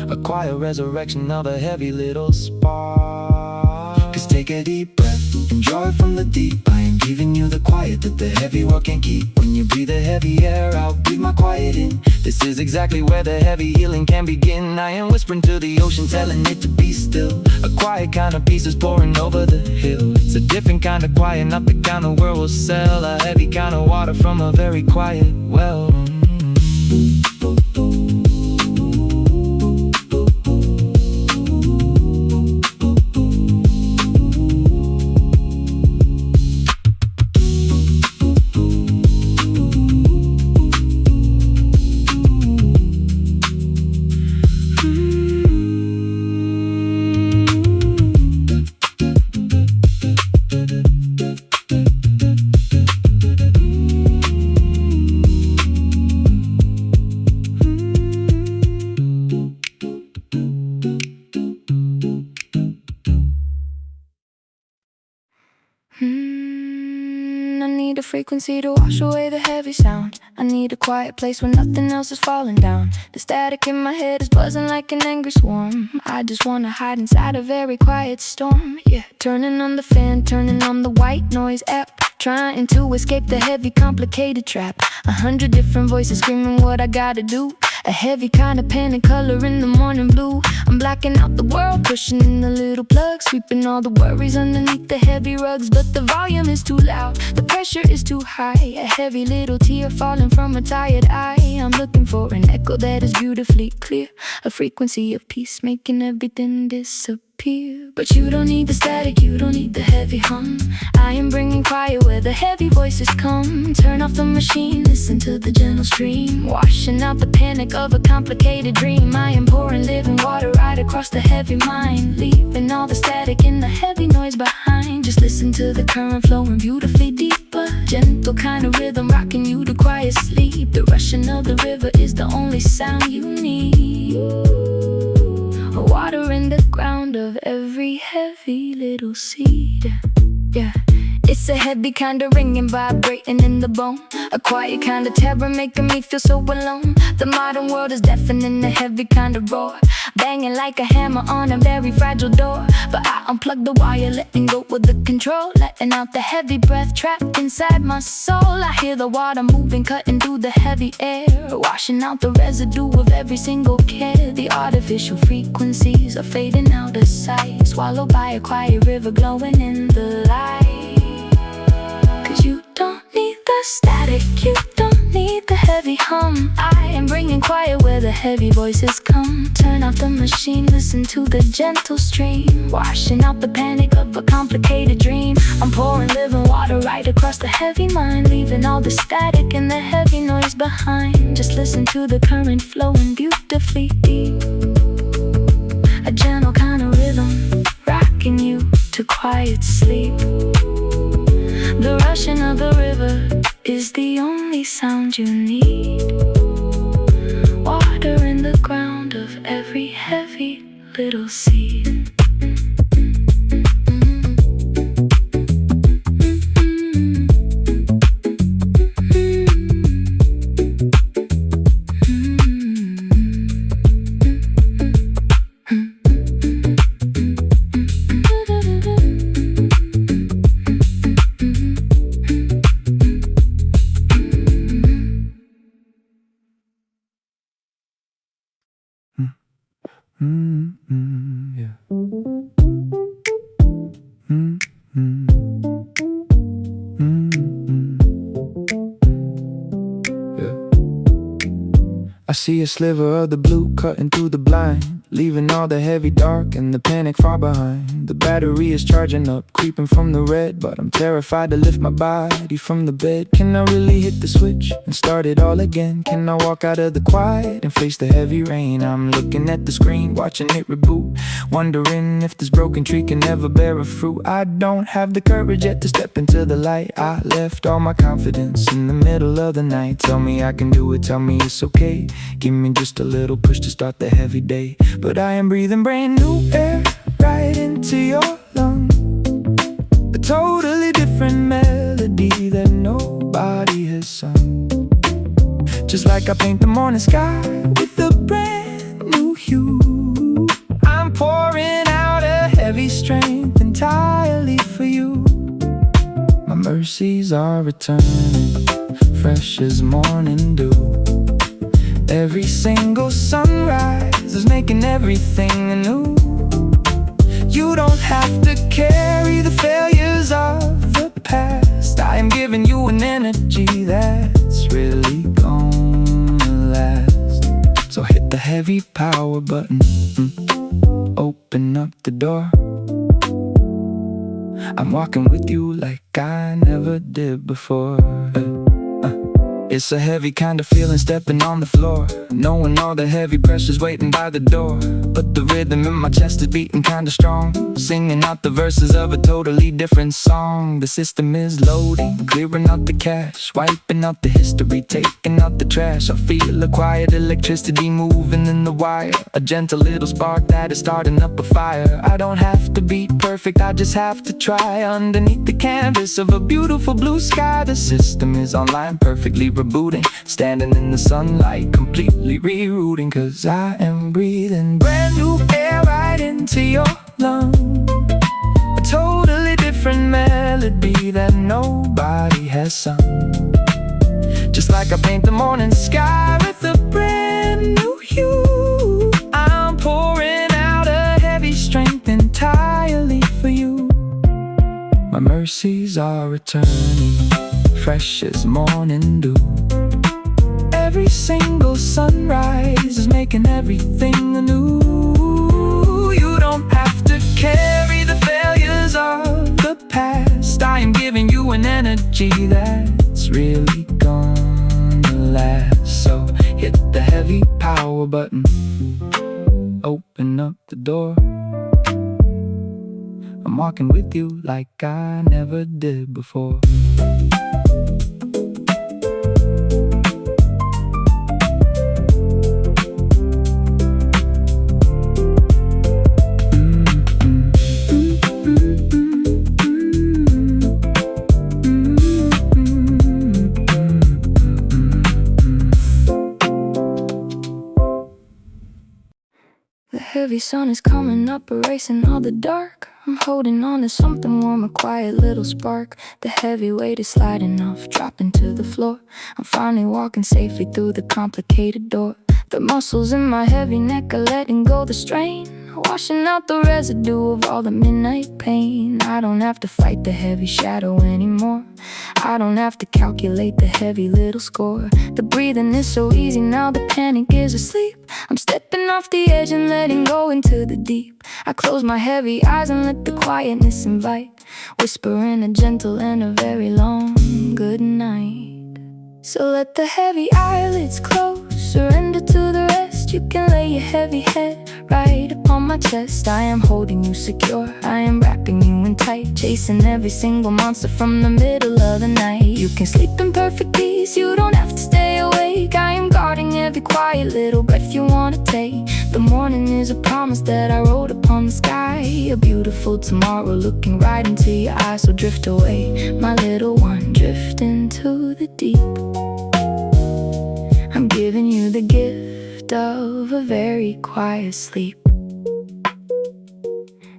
A quiet resurrection of a heavy little spark. Cause take a deep breath, enjoy from the deep. I am giving you the quiet that the heavy world can't keep. When you breathe the heavy air out, breathe my quiet in. This is exactly where the heavy healing can begin. I am whispering to the ocean, telling it to be still. A quiet kind of peace is pouring over the hill. It's a different kind of quiet, not the kind the world will sell. A heavy kind of water from a very quiet well. I need a frequency to wash away the heavy sound. I need a quiet place where nothing else is falling down. The static in my head is buzzing like an angry swarm. I just wanna hide inside a very quiet storm. Yeah, turning on the fan, turning on the white noise app, trying to escape the heavy complicated trap. 100 different voices screaming what I gotta do. A heavy kind of panic color in the morning blue. I'm blacking out the world, pushing in the little plug, sweeping all the worries underneath the heavy rugs. But the volume is too loud, the pressure is too high. A heavy little tear falling from a tired eye. I'm looking for an echo that is beautifully clear, a frequency of peace making everything disappear. But you don't need the static, you don't need the heavy hum. I am bringing quiet where the heavy voices come. Turn off the machine, listen to the gentle stream, washing out the panic of a complicated dream. I am pouring living water right across the heavy mind, leaving all the static in the heavy noise behind. Just listen to the current flowing beautifully deeper, gentle kind of rhythm rocking you to quiet sleep. The rushing of the river is the only sound you need. Water in the ground of every heavy little seed. Yeah, it's a heavy kind of ringing, vibrating in the bone. A quiet kind of terror making me feel so alone. The modern world is deafening, a heavy kind of roar, banging like a hammer on a very fragile door. But I unplug the wire, letting go with the control, letting out the heavy breath trapped inside my soul. I hear the water moving, cutting through the heavy air, washing out the residue of every single care. The artificial frequencies are fading out of sight, swallowed by a quiet river glowing in the light. Cause you don't need the static, you don't need the heavy hum. I am bringing quiet where the heavy voices come. Turn off the machine, listen to the gentle stream, washing out the panic of a complicated dream. I'm pouring living water right across the heavy mind, leaving all the static and the heavy noise behind. Just listen to the current flowing beautifully deep, a gentle kind of rhythm rocking you to quiet sleep. The rushing of the river is the only sound you need. Water in the ground of every heavy little seed. Yeah. Yeah. I see a sliver of the blue cutting through the blind, leaving all the heavy dark and the panic far behind. The battery is charging up, creeping from the red, but I'm terrified to lift my body from the bed. Can I really hit the switch and start it all again? Can I walk out of the quiet and face the heavy rain? I'm looking at the screen, watching it reboot, wondering if this broken tree can ever bear a fruit. I don't have the courage yet to step into the light. I left all my confidence in the middle of the night. Tell me I can do it, tell me it's okay. Give me just a little push to start the heavy day. But I am breathing brand new air right into your lungs, a totally different melody that nobody has sung. Just like I paint the morning sky with a brand new hue, I'm pouring out a heavy strength entirely for you. My mercies are returning, fresh as morning dew. Every single sunrise is making everything anew. You don't have to carry the failures of the past. I am giving you an energy that's really gonna last. So hit the heavy power button, open up the door. I'm walking with you like I never did before. It's a heavy kind of feeling stepping on the floor, knowing all the heavy pressure's waiting by the door. But the rhythm in my chest is beating kinda strong, singing out the verses of a totally different song. The system is loading, clearing out the cache, wiping out the history, taking out the trash. I feel a quiet electricity moving in the wire, a gentle little spark that is starting up a fire. I don't have to be perfect, I just have to try. Underneath the canvas of a beautiful blue sky, the system is online, perfectly rebooting, standing in the sunlight, completely rerouting. Cause I am breathing brand new air right into your lungs, a totally different melody that nobody has sung. Just like I paint the morning sky with a brand new hue, I'm pouring out a heavy strength entirely for you. My mercies are returning, fresh as morning dew. Every single sunrise is making everything anew. You don't have to carry the failures of the past. I am giving you an energy that's really gonna last. So hit the heavy power button, open up the door. I'm walking with you like I never did before. The heavy sun is coming up, erasing all the dark. I'm holding on to something warm, a quiet little spark. The heavy weight is sliding off, dropping to the floor. I'm finally walking safely through the complicated door. The muscles in my heavy neck are letting go the strain, washing out the residue of all the midnight pain. I don't have to fight the heavy shadow anymore. I don't have to calculate the heavy little score. The breathing is so easy now, the panic is asleep. I'm stepping off the edge and letting go into the deep. I close my heavy eyes and let the quietness invite, whispering a gentle and a very long good night. So let the heavy eyelids close, surrender to the rest. You can lay your heavy head right upon my chest. I am holding you secure, I am wrapping you in tight, chasing every single monster from the middle of the night. You can sleep in perfect peace, you don't have to stay awake. I am guarding every quiet little breath you wanna take. The morning is a promise that I wrote upon the sky, a beautiful tomorrow looking right into your eyes. So drift away, my little one, drift into the deep. I'm giving you the gift of a very quiet sleep.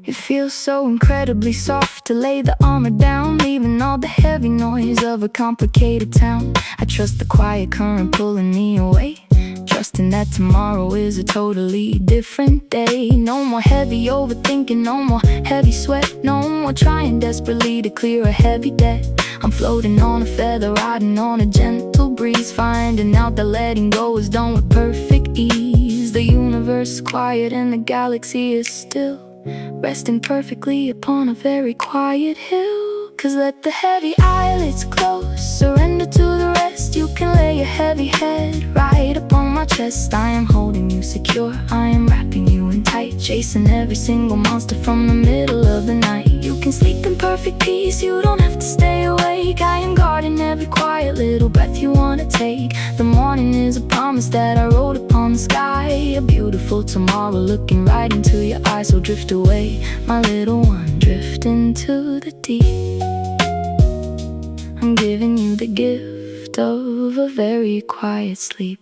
It feels so incredibly soft to lay the armor down, leaving all the heavy noise of a complicated town. I trust the quiet current pulling me away, trusting that tomorrow is a totally different day. No more heavy overthinking, no more heavy sweat, no more trying desperately to clear a heavy debt. I'm floating on a feather, riding on a gentle breeze, finding out that letting go is done with perfect ease. The universe is quiet and the galaxy is still, resting perfectly upon a very quiet hill. Cause let the heavy eyelids close, surrender to the rest. You can lay your heavy head right upon my chest. I am holding you secure, I am wrapping you in tight, chasing every single monster from the middle of the night. You can sleep in perfect peace, you don't have to stay awake. I am guarding every quiet little breath you wanna take. The morning is a promise that I wrote upon the sky, a beautiful tomorrow looking right into your eyes. So drift away, my little one, drift into the deep. I'm giving you the gift of a very quiet sleep.